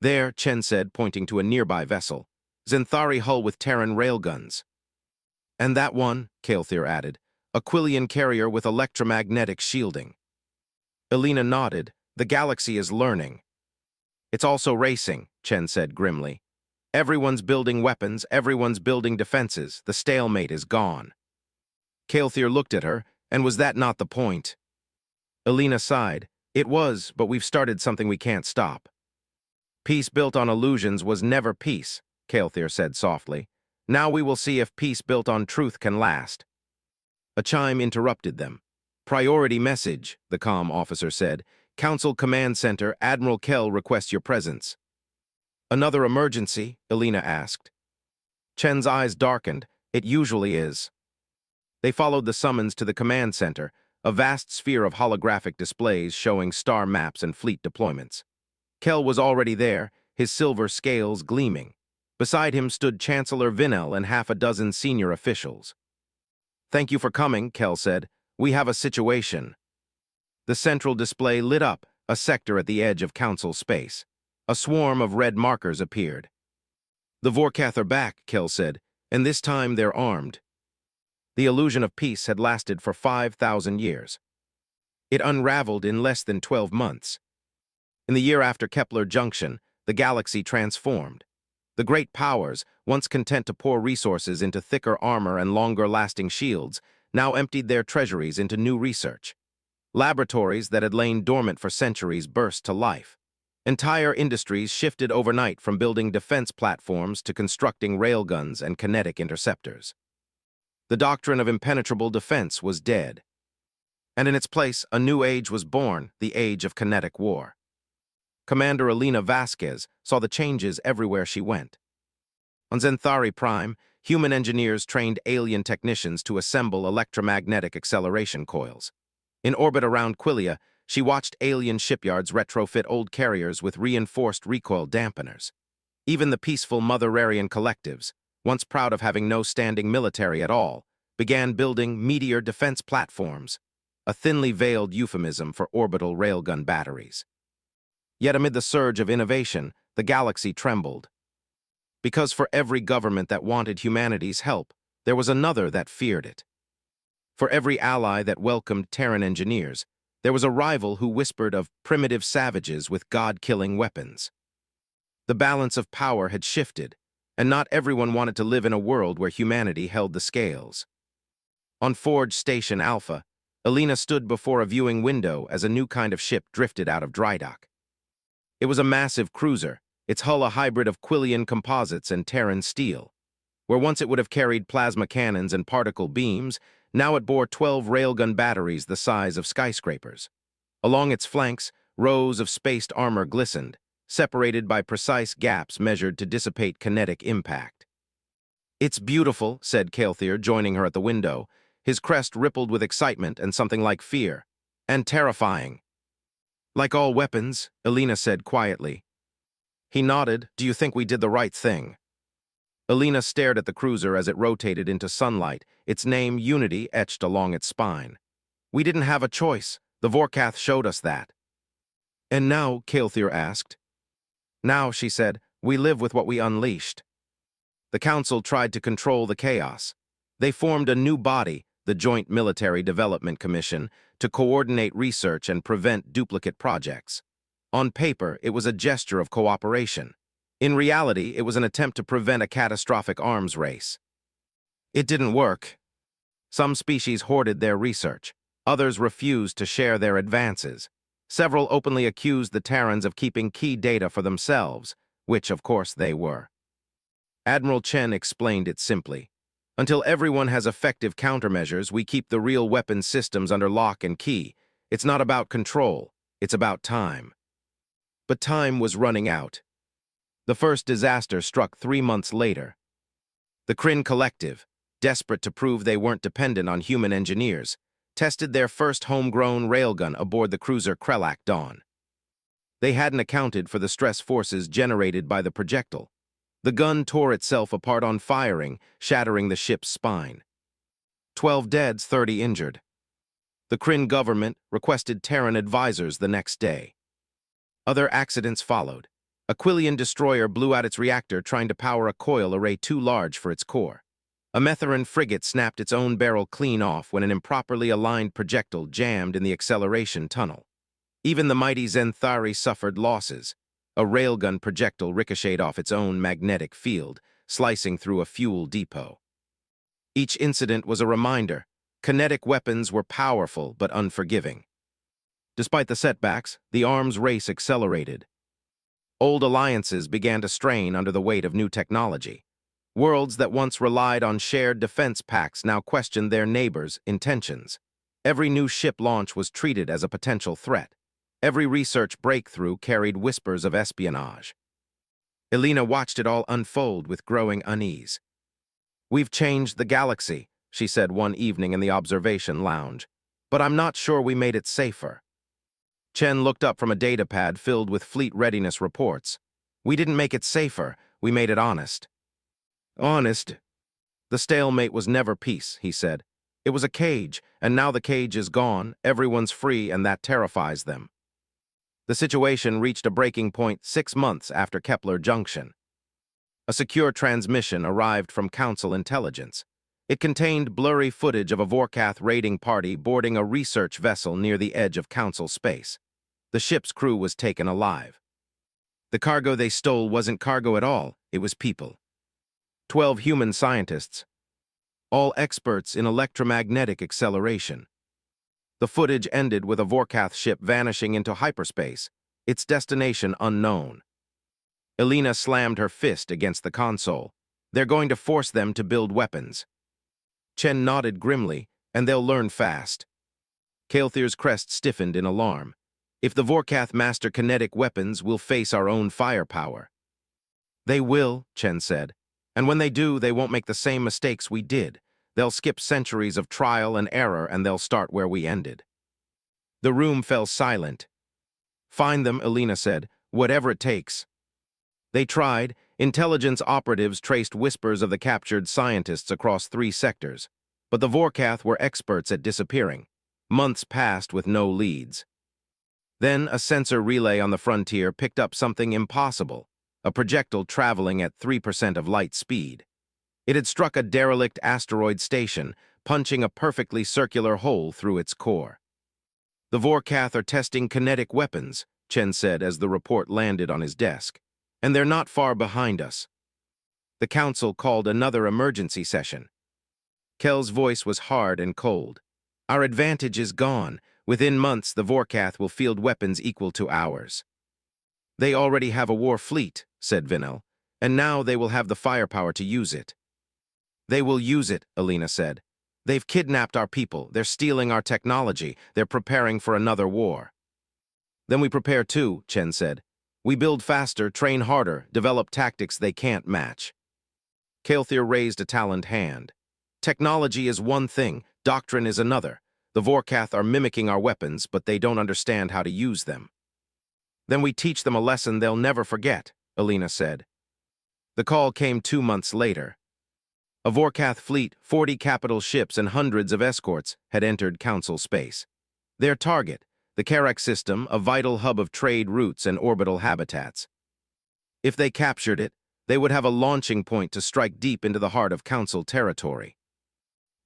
There, Chen said, pointing to a nearby vessel, Zenthari hull with Terran railguns. And that one, Kael'thir added, a Quillian carrier with electromagnetic shielding. Elena nodded. The galaxy is learning. It's also racing, Chen said grimly. Everyone's building weapons, everyone's building defenses. The stalemate is gone. Kael'thir looked at her, and was that not the point? Elena sighed. It was, but we've started something we can't stop. Peace built on illusions was never peace, Kael'thir said softly. Now we will see if peace built on truth can last. A chime interrupted them. Priority message, the comm officer said. Council Command Center, Admiral Kell requests your presence. Another emergency? Elena asked. Chen's eyes darkened. It usually is. They followed the summons to the command center, a vast sphere of holographic displays showing star maps and fleet deployments. Kell was already there, his silver scales gleaming. Beside him stood Chancellor Vinnell and half a dozen senior officials. Thank you for coming, Kell said. We have a situation. The central display lit up, a sector at the edge of Council space. A swarm of red markers appeared. The Vorkath are back, Kell said, and this time they're armed. The illusion of peace had lasted for 5,000 years. It unraveled in less than 12 months. In the year after Kepler Junction, the galaxy transformed. The great powers, once content to pour resources into thicker armor and longer-lasting shields, now emptied their treasuries into new research. Laboratories that had lain dormant for centuries burst to life. Entire industries shifted overnight from building defense platforms to constructing railguns and kinetic interceptors. The doctrine of impenetrable defense was dead. And in its place, a new age was born, the age of kinetic war. Commander Elena Vasquez saw the changes everywhere she went. On Zenthari Prime, human engineers trained alien technicians to assemble electromagnetic acceleration coils. In orbit around Quillia, she watched alien shipyards retrofit old carriers with reinforced recoil dampeners. Even the peaceful Motherarian collectives, once proud of having no standing military at all, began building meteor defense platforms, a thinly veiled euphemism for orbital railgun batteries. Yet amid the surge of innovation, the galaxy trembled. Because for every government that wanted humanity's help, there was another that feared it. For every ally that welcomed Terran engineers, there was a rival who whispered of primitive savages with God-killing weapons. The balance of power had shifted, and not everyone wanted to live in a world where humanity held the scales. On Forge Station Alpha, Elena stood before a viewing window as a new kind of ship drifted out of dry dock. It was a massive cruiser, its hull a hybrid of Quillian composites and Terran steel. Where once it would have carried plasma cannons and particle beams, now it bore 12 railgun batteries the size of skyscrapers. Along its flanks, rows of spaced armor glistened, separated by precise gaps measured to dissipate kinetic impact. "It's beautiful," said Kael'thir, joining her at the window. His crest rippled with excitement and something like fear. "And terrifying." "Like all weapons," Elena said quietly. He nodded. "Do you think we did the right thing?" Elena stared at the cruiser as it rotated into sunlight, its name Unity etched along its spine. "We didn't have a choice. The Vorkath showed us that." "And now," Kael'thir asked. "Now," she said, "we live with what we unleashed." The Council tried to control the chaos. They formed a new body, the Joint Military Development Commission, to coordinate research and prevent duplicate projects. On paper, it was a gesture of cooperation. In reality, it was an attempt to prevent a catastrophic arms race. It didn't work. Some species hoarded their research. Others refused to share their advances. Several openly accused the Terrans of keeping key data for themselves, which, of course, they were. Admiral Chen explained it simply. "Until everyone has effective countermeasures, we keep the real weapon systems under lock and key. It's not about control, it's about time." But time was running out. The first disaster struck 3 months later. The Kryn Collective, desperate to prove they weren't dependent on human engineers, tested their first homegrown railgun aboard the cruiser Krelak Dawn. They hadn't accounted for the stress forces generated by the projectile. The gun tore itself apart on firing, shattering the ship's spine. 12 dead, 30 injured. The Kryn government requested Terran advisors the next day. Other accidents followed. A Quillian destroyer blew out its reactor trying to power a coil array too large for its core. A Metheran frigate snapped its own barrel clean off when an improperly aligned projectile jammed in the acceleration tunnel. Even the mighty Zenthari suffered losses. A railgun projectile ricocheted off its own magnetic field, slicing through a fuel depot. Each incident was a reminder. Kinetic weapons were powerful but unforgiving. Despite the setbacks, the arms race accelerated. Old alliances began to strain under the weight of new technology. Worlds that once relied on shared defense pacts now questioned their neighbors' intentions. Every new ship launch was treated as a potential threat. Every research breakthrough carried whispers of espionage. Elena watched it all unfold with growing unease. "We've changed the galaxy," she said one evening in the observation lounge, "but I'm not sure we made it safer." Chen looked up from a datapad filled with fleet readiness reports. "We didn't make it safer, we made it honest." "Honest?" "The stalemate was never peace," he said. "It was a cage, and now the cage is gone, everyone's free, and that terrifies them." The situation reached a breaking point 6 months after Kepler Junction. A secure transmission arrived from Council intelligence. It contained blurry footage of a Vorkath raiding party boarding a research vessel near the edge of Council space. The ship's crew was taken alive. The cargo they stole wasn't cargo at all, it was people. 12 human scientists, all experts in electromagnetic acceleration. The footage ended with a Vorkath ship vanishing into hyperspace, its destination unknown. Elena slammed her fist against the console. "They're going to force them to build weapons." Chen nodded grimly, "and they'll learn fast." Kael'thir's crest stiffened in alarm. "If the Vorkath master kinetic weapons, we'll face our own firepower." "They will," Chen said. "And when they do, they won't make the same mistakes we did. They'll skip centuries of trial and error, and they'll start where we ended." The room fell silent. "Find them," Elena said, "whatever it takes." They tried. Intelligence operatives traced whispers of the captured scientists across 3 sectors. But the Vorkath were experts at disappearing. Months passed with no leads. Then a sensor relay on the frontier picked up something impossible, a projectile traveling at 3% of light speed. It had struck a derelict asteroid station, punching a perfectly circular hole through its core. "The Vorkath are testing kinetic weapons," Chen said as the report landed on his desk. "And they're not far behind us." The council called another emergency session. Kel's voice was hard and cold. "Our advantage is gone. Within months, the Vorkath will field weapons equal to ours." "They already have a war fleet," said Vinel, "and now they will have the firepower to use it." "They will use it," Elena said. "They've kidnapped our people, they're stealing our technology, they're preparing for another war." "Then we prepare too," Chen said. "We build faster, train harder, develop tactics they can't match." Kael'thir raised a taloned hand. "Technology is one thing, doctrine is another. The Vorkath are mimicking our weapons, but they don't understand how to use them." "Then we teach them a lesson they'll never forget," Elena said. The call came 2 months later. A Vorkath fleet, 40 capital ships and hundreds of escorts, had entered Council space. Their target, the Karak system, a vital hub of trade routes and orbital habitats. If they captured it, they would have a launching point to strike deep into the heart of Council territory.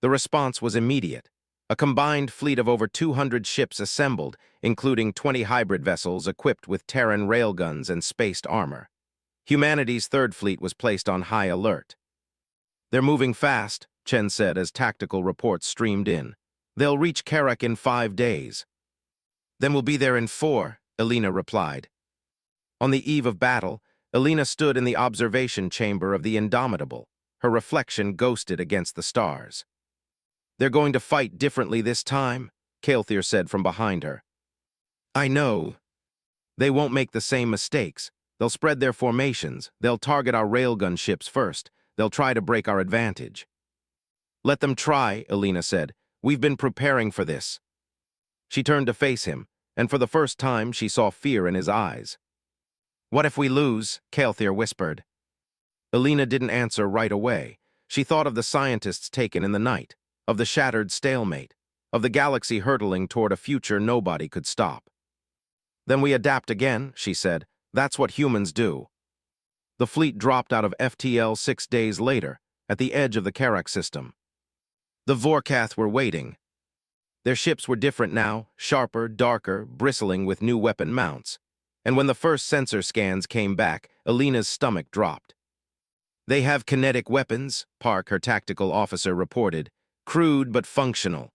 The response was immediate. A combined fleet of over 200 ships assembled, including 20 hybrid vessels equipped with Terran railguns and spaced armor. Humanity's third fleet was placed on high alert. "They're moving fast," Chen said as tactical reports streamed in. "They'll reach Karak in 5 days." "Then we'll be there in 4, Elena replied. On the eve of battle, Elena stood in the observation chamber of the Indomitable, her reflection ghosted against the stars. "They're going to fight differently this time," Kael'thir said from behind her. "I know. They won't make the same mistakes. They'll spread their formations, they'll target our railgun ships first, they'll try to break our advantage." "Let them try," Elena said. "We've been preparing for this." She turned to face him, and for the first time she saw fear in his eyes. "What if we lose?" Kael'thir whispered. Elena didn't answer right away. She thought of the scientists taken in the night, of the shattered stalemate, of the galaxy hurtling toward a future nobody could stop. "Then we adapt again," she said. "That's what humans do." The fleet dropped out of FTL 6 days later, at the edge of the Karak system. The Vorkath were waiting. Their ships were different now, sharper, darker, bristling with new weapon mounts. And when the first sensor scans came back, Alina's stomach dropped. "They have kinetic weapons," Park, her tactical officer, reported. "Crude but functional."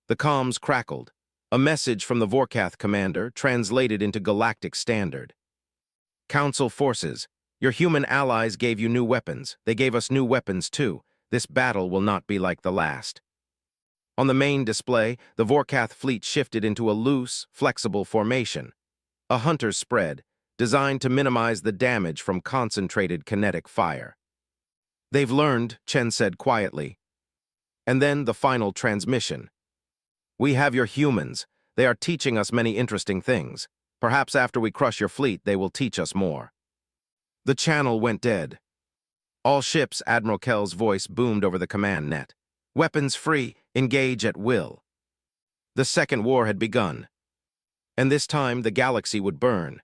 The comms crackled. A message from the Vorkath commander translated into Galactic Standard. "Council forces, your human allies gave you new weapons. They gave us new weapons too. This battle will not be like the last." On the main display, the Vorkath fleet shifted into a loose, flexible formation. A hunter's spread, designed to minimize the damage from concentrated kinetic fire. "They've learned," Chen said quietly. And then the final transmission. "We have your humans. They are teaching us many interesting things. Perhaps after we crush your fleet, they will teach us more." The channel went dead. "All ships," Admiral Kell's voice boomed over the command net. "Weapons free, engage at will." The Second War had begun. And this time, the galaxy would burn.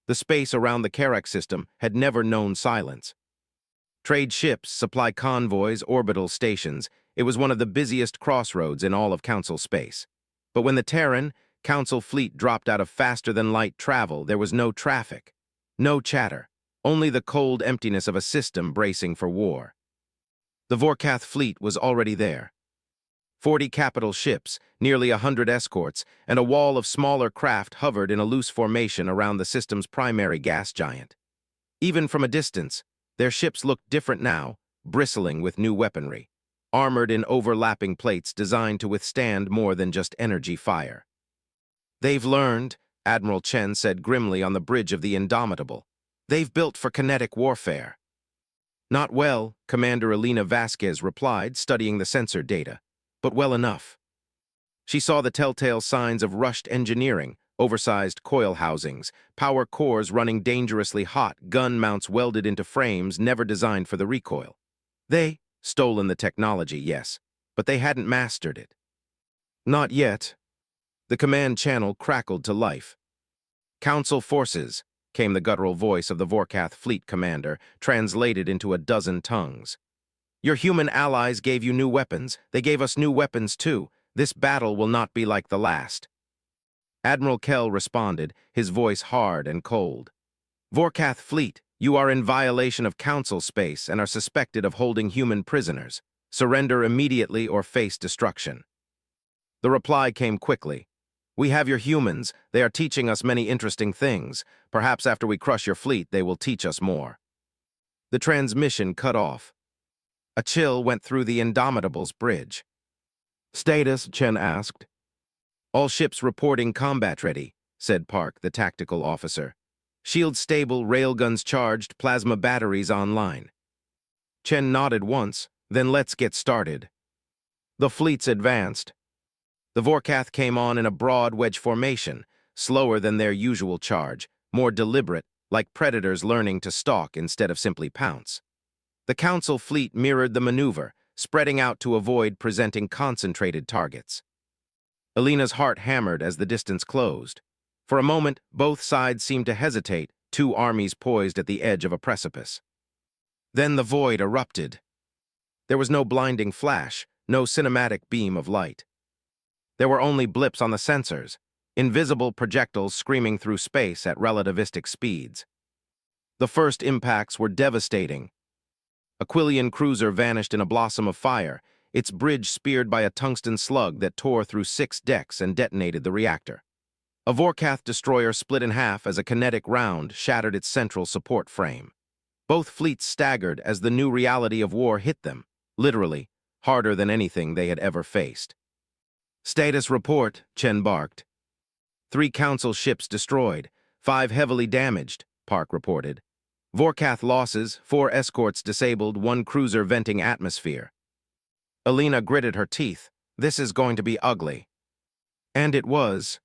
The space around the Karak system had never known silence. Trade ships, supply convoys, orbital stations. It was one of the busiest crossroads in all of Council space. But when the Terran, Council fleet dropped out of faster-than-light travel, there was no traffic, no chatter, only the cold emptiness of a system bracing for war. The Vorkath fleet was already there. 40 capital ships, nearly 100 escorts, and a wall of smaller craft hovered in a loose formation around the system's primary gas giant. Even from a distance, their ships looked different now, bristling with new weaponry, armored in overlapping plates designed to withstand more than just energy fire. "They've learned," Admiral Chen said grimly on the bridge of the Indomitable. "They've built for kinetic warfare." "Not well," Commander Alina Vasquez replied, studying the sensor data. "But well enough." She saw the telltale signs of rushed engineering, oversized coil housings, power cores running dangerously hot, gun mounts welded into frames never designed for the recoil. They stolen the technology, yes, but they hadn't mastered it. "Not yet." The command channel crackled to life. "Council forces," came the guttural voice of the Vorkath fleet commander, translated into a dozen tongues. "Your human allies gave you new weapons. They gave us new weapons too. This battle will not be like the last." Admiral Kell responded, his voice hard and cold. "Vorkath fleet, you are in violation of Council space and are suspected of holding human prisoners. Surrender immediately or face destruction." The reply came quickly. "We have your humans. They are teaching us many interesting things. Perhaps after we crush your fleet, they will teach us more." The transmission cut off. A chill went through the Indomitable's bridge. "Status?" Chen asked. "All ships reporting combat ready," said Park, the tactical officer. "Shields stable, railguns charged, plasma batteries online." Chen nodded once, "Then let's get started." The fleets advanced. The Vorkath came on in a broad wedge formation, slower than their usual charge, more deliberate, like predators learning to stalk instead of simply pounce. The Council fleet mirrored the maneuver, spreading out to avoid presenting concentrated targets. Alina's heart hammered as the distance closed. For a moment, both sides seemed to hesitate, two armies poised at the edge of a precipice. Then the void erupted. There was no blinding flash, no cinematic beam of light. There were only blips on the sensors, invisible projectiles screaming through space at relativistic speeds. The first impacts were devastating. A Quillian cruiser vanished in a blossom of fire, its bridge speared by a tungsten slug that tore through 6 decks and detonated the reactor. A Vorkath destroyer split in half as a kinetic round shattered its central support frame. Both fleets staggered as the new reality of war hit them, literally, harder than anything they had ever faced. "Status report," Chen barked. 3 Council ships destroyed, 5 heavily damaged, Park reported. Vorkath losses, 4 escorts disabled, 1 cruiser venting atmosphere. Alina gritted her teeth. This is going to be ugly. And it was.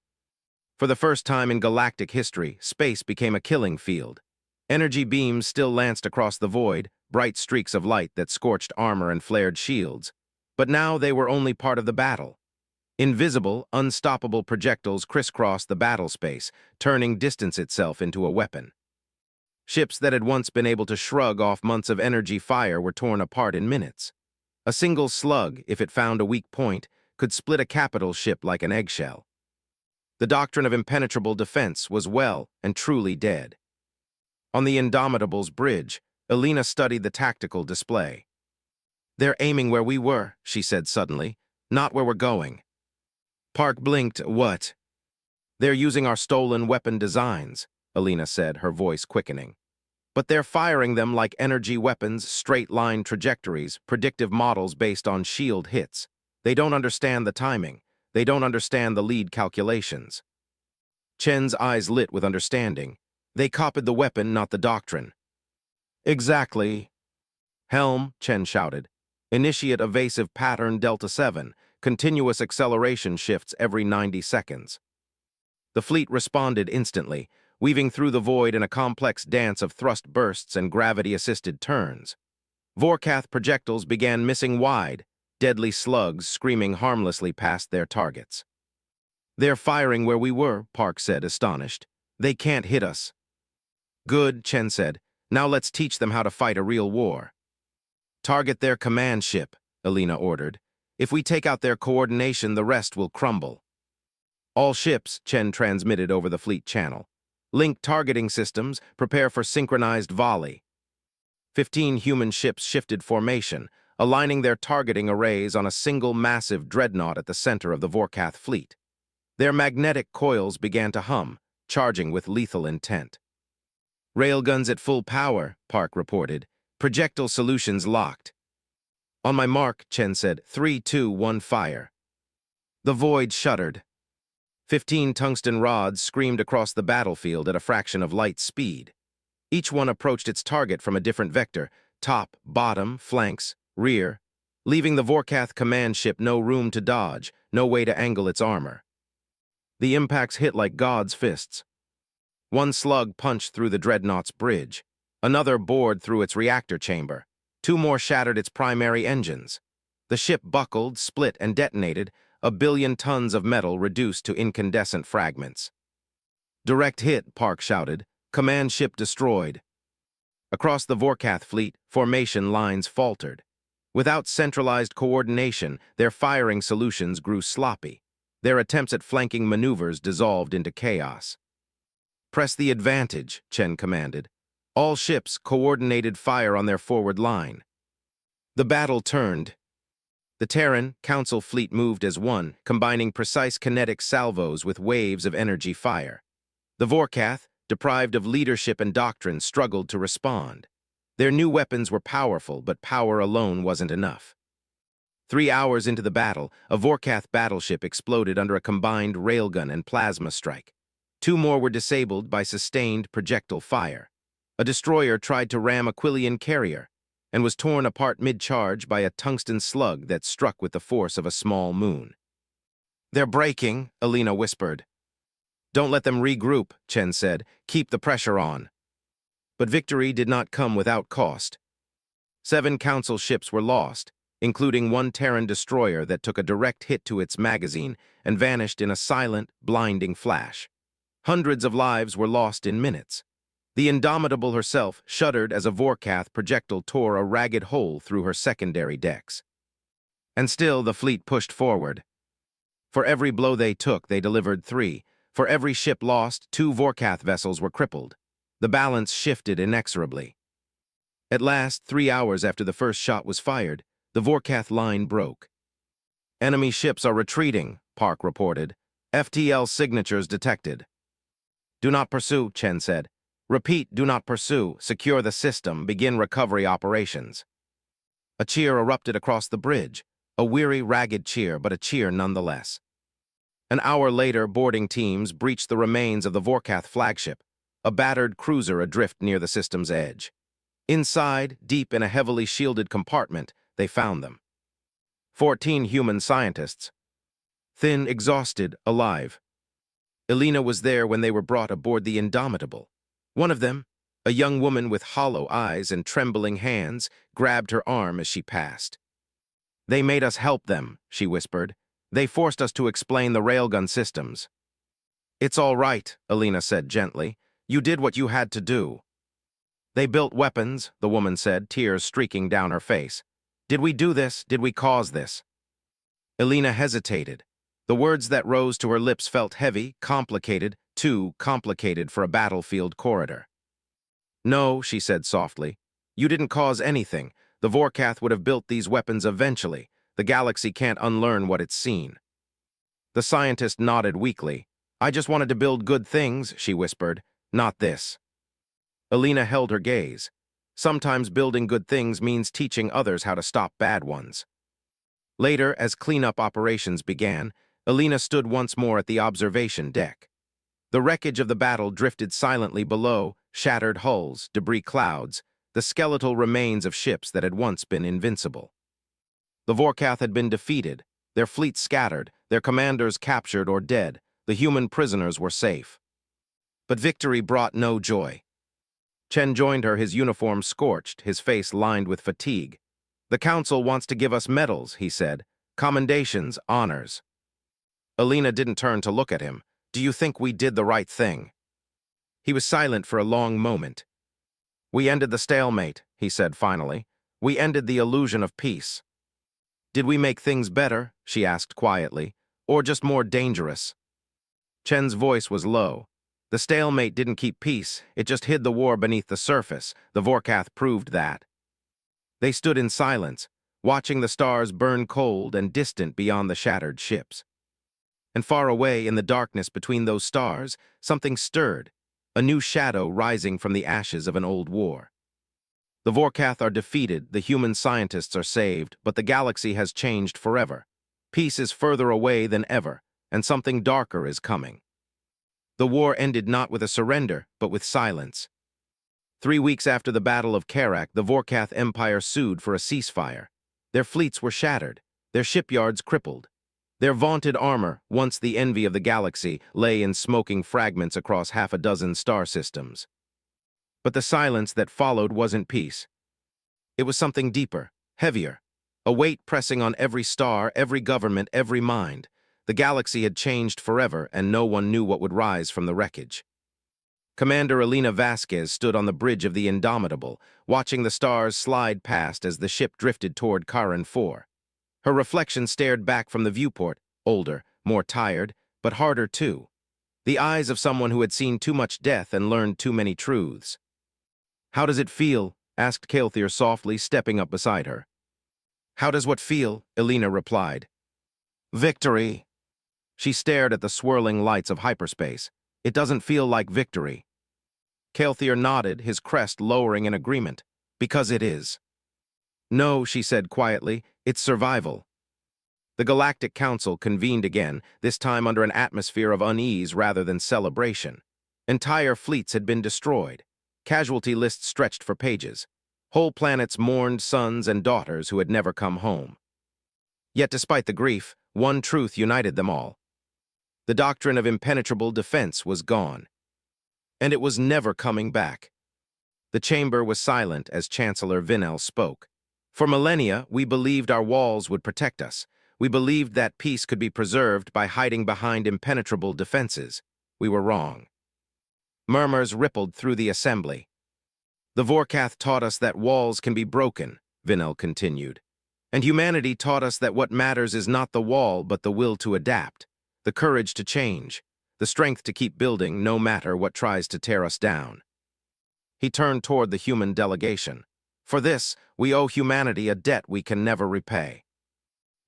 For the first time in galactic history, space became a killing field. Energy beams still lanced across the void, bright streaks of light that scorched armor and flared shields. But now they were only part of the battle. Invisible, unstoppable projectiles crisscrossed the battle space, turning distance itself into a weapon. Ships that had once been able to shrug off months of energy fire were torn apart in minutes. A single slug, if it found a weak point, could split a capital ship like an eggshell. The doctrine of impenetrable defense was well and truly dead. On the Indomitable's bridge, Elena studied the tactical display. "They're aiming where we were," she said suddenly, "not where we're going." Park blinked. "What?" "They're using our stolen weapon designs," Elena said, her voice quickening. "But they're firing them like energy weapons, straight-line trajectories, predictive models based on shield hits. They don't understand the timing. They don't understand the lead calculations." Chen's eyes lit with understanding. "They copied the weapon, not the doctrine." "Exactly." "Helm," Chen shouted. "Initiate evasive pattern Delta 7, continuous acceleration shifts every 90 seconds. The fleet responded instantly, weaving through the void in a complex dance of thrust bursts and gravity-assisted turns. Vorkath projectiles began missing wide, deadly slugs screaming harmlessly past their targets. "They're firing where we were," Park said, astonished. "They can't hit us." "Good," Chen said. "Now let's teach them how to fight a real war." "Target their command ship," Elena ordered. "If we take out their coordination, the rest will crumble." "All ships," Chen transmitted over the fleet channel. "Link targeting systems, prepare for synchronized volley." 15 human ships shifted formation, aligning their targeting arrays on a single massive dreadnought at the center of the Vorkath fleet. Their magnetic coils began to hum, charging with lethal intent. "Railguns at full power," Park reported. "Projectile solutions locked." "On my mark," Chen said. 3, 2, 1, fire." The void shuddered. 15 tungsten rods screamed across the battlefield at a fraction of light speed. Each one approached its target from a different vector: top, bottom, flanks, rear, leaving the Vorkath command ship no room to dodge, no way to angle its armor. The impacts hit like God's fists. One slug punched through the dreadnought's bridge. Another bored through its reactor chamber. 2 more shattered its primary engines. The ship buckled, split, and detonated, a billion tons of metal reduced to incandescent fragments. "Direct hit," Park shouted. "Command ship destroyed." Across the Vorkath fleet, formation lines faltered. Without centralized coordination, their firing solutions grew sloppy. Their attempts at flanking maneuvers dissolved into chaos. "Press the advantage," Chen commanded. "All ships coordinated fire on their forward line." The battle turned. The Terran Council fleet moved as one, combining precise kinetic salvos with waves of energy fire. The Vorkath, deprived of leadership and doctrine, struggled to respond. Their new weapons were powerful, but power alone wasn't enough. 3 hours into the battle, a Vorkath battleship exploded under a combined railgun and plasma strike. 2 more were disabled by sustained projectile fire. A destroyer tried to ram a Quillian carrier and was torn apart mid-charge by a tungsten slug that struck with the force of a small moon. "They're breaking," Elena whispered. "Don't let them regroup," Chen said. "Keep the pressure on." But victory did not come without cost. 7 Council ships were lost, including 1 Terran destroyer that took a direct hit to its magazine and vanished in a silent, blinding flash. Hundreds of lives were lost in minutes. The Indomitable herself shuddered as a Vorkath projectile tore a ragged hole through her secondary decks. And still the fleet pushed forward. For every blow they took, they delivered 3. For every ship lost, 2 Vorkath vessels were crippled. The balance shifted inexorably. At last, 3 hours after the first shot was fired, the Vorkath line broke. "Enemy ships are retreating," Park reported. "FTL signatures detected." "Do not pursue," Chen said. "Repeat, do not pursue. Secure the system. Begin recovery operations." A cheer erupted across the bridge. A weary, ragged cheer, but a cheer nonetheless. An hour later, boarding teams breached the remains of the Vorkath flagship, a battered cruiser adrift near the system's edge. Inside, deep in a heavily shielded compartment, they found them. 14 human scientists. Thin, exhausted, alive. Elena was there when they were brought aboard the Indomitable. One of them, a young woman with hollow eyes and trembling hands, grabbed her arm as she passed. "They made us help them," she whispered. "They forced us to explain the railgun systems." "It's all right," Elena said gently. "You did what you had to do." They built weapons, the woman said, tears streaking down her face. Did we do this? Did we cause this? Elena hesitated. The words that rose to her lips felt heavy, complicated, too complicated for a battlefield corridor. No, she said softly. You didn't cause anything. The Vorkath would have built these weapons eventually. The galaxy can't unlearn what it's seen. The scientist nodded weakly. I just wanted to build good things, she whispered. Not this. Elena held her gaze. Sometimes building good things means teaching others how to stop bad ones. Later, as cleanup operations began, Elena stood once more at the observation deck. The wreckage of the battle drifted silently below, shattered hulls, debris clouds, the skeletal remains of ships that had once been invincible. The Vorkath had been defeated, their fleet scattered, their commanders captured or dead, the human prisoners were safe. But victory brought no joy. Chen joined her, his uniform scorched, his face lined with fatigue. The council wants to give us medals, he said. Commendations, honors. Elena didn't turn to look at him. Do you think we did the right thing? He was silent for a long moment. We ended the stalemate, he said finally. We ended the illusion of peace. Did we make things better, she asked quietly, or just more dangerous? Chen's voice was low. The stalemate didn't keep peace, it just hid the war beneath the surface. The Vorkath proved that. They stood in silence, watching the stars burn cold and distant beyond the shattered ships. And far away in the darkness between those stars, something stirred, a new shadow rising from the ashes of an old war. The Vorkath are defeated, the human scientists are saved, but the galaxy has changed forever. Peace is further away than ever, and something darker is coming. The war ended not with a surrender, but with silence. 3 weeks after the Battle of Karak, the Vorkath Empire sued for a ceasefire. Their fleets were shattered, their shipyards crippled. Their vaunted armor, once the envy of the galaxy, lay in smoking fragments across half a dozen star systems. But the silence that followed wasn't peace. It was something deeper, heavier, a weight pressing on every star, every government, every mind. The galaxy had changed forever, and no one knew what would rise from the wreckage. Commander Elena Vasquez stood on the bridge of the Indomitable, watching the stars slide past as the ship drifted toward Karan 4. Her reflection stared back from the viewport, older, more tired, but harder too. The eyes of someone who had seen too much death and learned too many truths. How does it feel? Asked Kael'thir softly, stepping up beside her. How does what feel? Elena replied. Victory. She stared at the swirling lights of hyperspace. It doesn't feel like victory. Kael'thir nodded, his crest lowering in agreement. Because it is. No, she said quietly, it's survival. The Galactic Council convened again, this time under an atmosphere of unease rather than celebration. Entire fleets had been destroyed. Casualty lists stretched for pages. Whole planets mourned sons and daughters who had never come home. Yet despite the grief, one truth united them all. The doctrine of impenetrable defense was gone. And it was never coming back. The chamber was silent as Chancellor Vinel spoke. For millennia, we believed our walls would protect us. We believed that peace could be preserved by hiding behind impenetrable defenses. We were wrong. Murmurs rippled through the assembly. The Vorkath taught us that walls can be broken, Vinel continued. And humanity taught us that what matters is not the wall, but the will to adapt, the courage to change, the strength to keep building no matter what tries to tear us down. He turned toward the human delegation. For this, we owe humanity a debt we can never repay.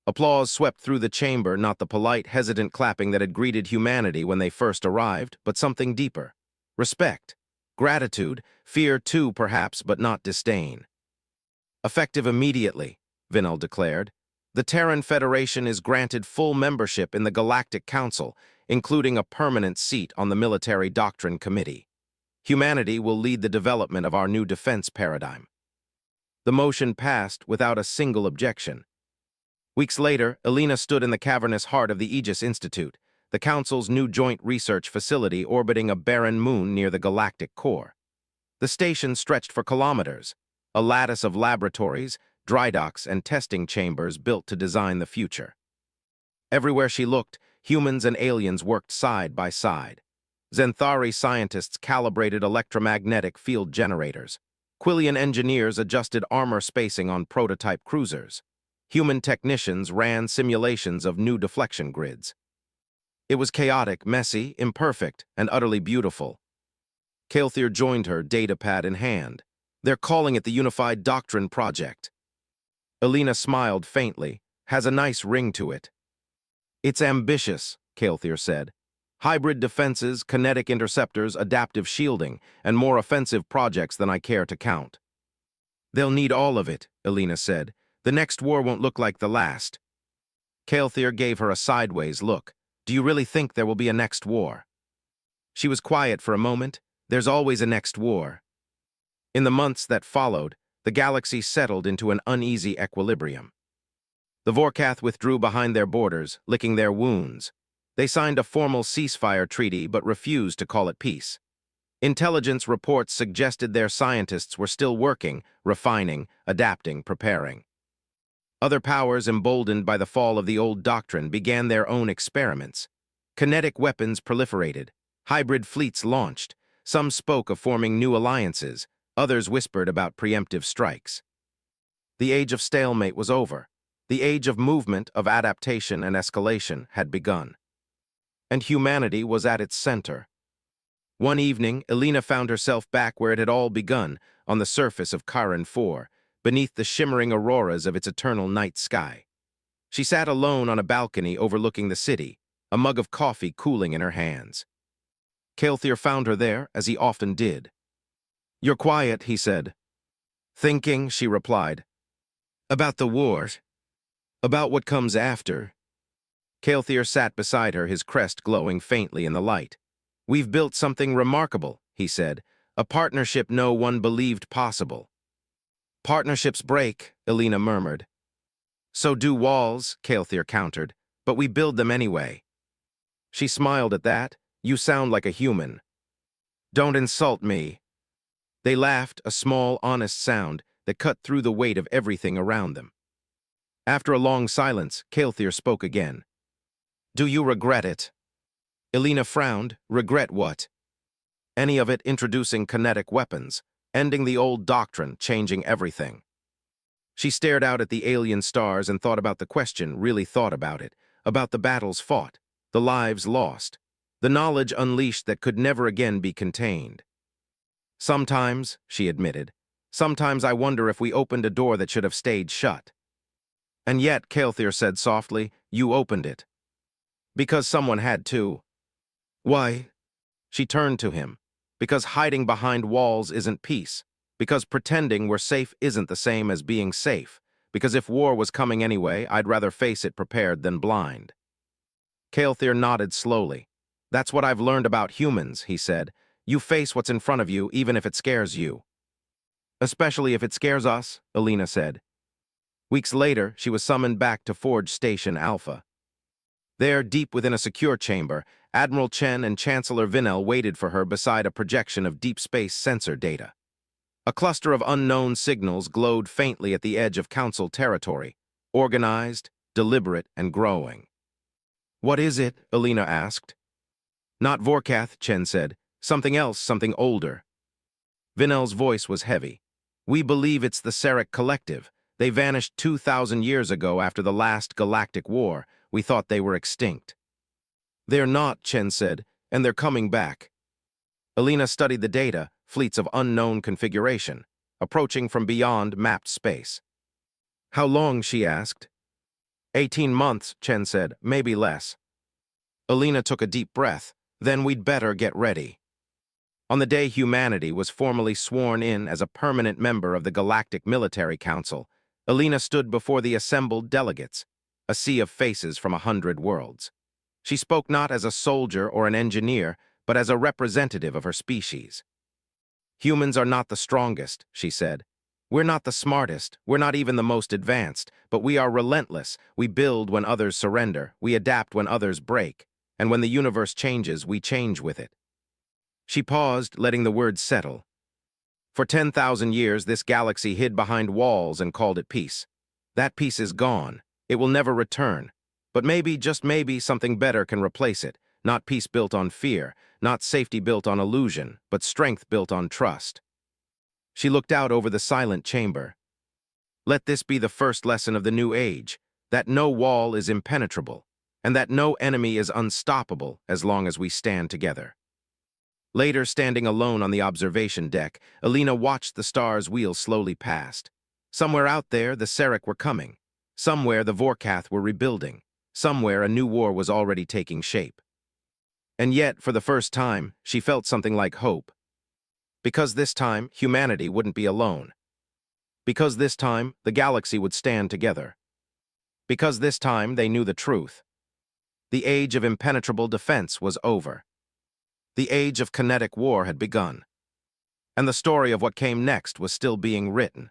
Applause swept through the chamber, not the polite, hesitant clapping that had greeted humanity when they first arrived, but something deeper. Respect, gratitude, fear too perhaps, but not disdain. Effective immediately, Vinel declared. The Terran Federation is granted full membership in the Galactic Council, including a permanent seat on the Military Doctrine Committee. Humanity will lead the development of our new defense paradigm. The motion passed without a single objection. Weeks later, Elena stood in the cavernous heart of the Aegis Institute, the Council's new joint research facility orbiting a barren moon near the galactic core. The station stretched for kilometers, a lattice of laboratories, dry docks, and testing chambers built to design the future. Everywhere she looked, humans and aliens worked side by side. Zenthari scientists calibrated electromagnetic field generators. Quillian engineers adjusted armor spacing on prototype cruisers. Human technicians ran simulations of new deflection grids. It was chaotic, messy, imperfect, and utterly beautiful. Kael'thir joined her, datapad in hand. They're calling it the Unified Doctrine Project. Elena smiled faintly. Has a nice ring to it. It's ambitious, Kael'thir said. Hybrid defenses, kinetic interceptors, adaptive shielding, and more offensive projects than I care to count. They'll need all of it, Elena said. The next war won't look like the last. Kael'thir gave her a sideways look. Do you really think there will be a next war? She was quiet for a moment. There's always a next war. In the months that followed, the galaxy settled into an uneasy equilibrium. The Vorkath withdrew behind their borders, licking their wounds. They signed a formal ceasefire treaty but refused to call it peace. Intelligence reports suggested their scientists were still working, refining, adapting, preparing. Other powers, emboldened by the fall of the old doctrine, began their own experiments. Kinetic weapons proliferated. Hybrid fleets launched. Some spoke of forming new alliances. Others whispered about preemptive strikes. The age of stalemate was over. The age of movement, of adaptation and escalation had begun. And humanity was at its center. One evening, Elena found herself back where it had all begun, on the surface of Charon 4, beneath the shimmering auroras of its eternal night sky. She sat alone on a balcony overlooking the city, a mug of coffee cooling in her hands. Kael'thir found her there, as he often did. You're quiet, he said. Thinking, she replied. About the war. About what comes after. Kael'thir sat beside her, his crest glowing faintly in the light. We've built something remarkable, he said, a partnership no one believed possible. Partnerships break, Elena murmured. So do walls, Kael'thir countered, but we build them anyway. She smiled at that. You sound like a human. Don't insult me. They laughed, a small, honest sound that cut through the weight of everything around them. After a long silence, Kael'thir spoke again. Do you regret it? Elena frowned. Regret what? Any of it introducing kinetic weapons, ending the old doctrine, changing everything. She stared out at the alien stars and thought about the question, really thought about it, about the battles fought, the lives lost, the knowledge unleashed that could never again be contained. Sometimes, she admitted, sometimes I wonder if we opened a door that should have stayed shut. And yet, Kael'thir said softly, you opened it. Because someone had to. Why? She turned to him. Because hiding behind walls isn't peace. Because pretending we're safe isn't the same as being safe. Because if war was coming anyway, I'd rather face it prepared than blind. Kael'thir nodded slowly. That's what I've learned about humans, he said. You face what's in front of you, even if it scares you. Especially if it scares us, Elena said. Weeks later, she was summoned back to Forge Station Alpha. There, deep within a secure chamber, Admiral Chen and Chancellor Vinel waited for her beside a projection of deep space sensor data. A cluster of unknown signals glowed faintly at the edge of Council territory, organized, deliberate, and growing. What is it? Elena asked. Not Vorkath, Chen said. Something else, something older. Vinel's voice was heavy. We believe it's the Sarek Collective. They vanished 2,000 years ago after the last Galactic War. We thought they were extinct. They're not, Chen said, and they're coming back. Elena studied the data, fleets of unknown configuration, approaching from beyond mapped space. How long, she asked. 18 months, Chen said, maybe less. Elena took a deep breath. Then we'd better get ready. On the day humanity was formally sworn in as a permanent member of the Galactic Military Council, Elena stood before the assembled delegates, a sea of faces from 100 worlds. She spoke not as a soldier or an engineer, but as a representative of her species. Humans are not the strongest, she said. We're not the smartest, we're not even the most advanced, but we are relentless. We build when others surrender, we adapt when others break, and when the universe changes, we change with it. She paused, letting the words settle. For 10,000 years, this galaxy hid behind walls and called it peace. That peace is gone. It will never return. But maybe, just maybe, something better can replace it. Not peace built on fear, not safety built on illusion, but strength built on trust. She looked out over the silent chamber. Let this be the first lesson of the new age, that no wall is impenetrable, and that no enemy is unstoppable as long as we stand together. Later, standing alone on the observation deck, Alina watched the stars wheel slowly past. Somewhere out there, the Serek were coming. Somewhere, the Vorkath were rebuilding. Somewhere, a new war was already taking shape. And yet, for the first time, she felt something like hope. Because this time, humanity wouldn't be alone. Because this time, the galaxy would stand together. Because this time, they knew the truth. The age of impenetrable defense was over. The age of kinetic war had begun. And the story of what came next was still being written.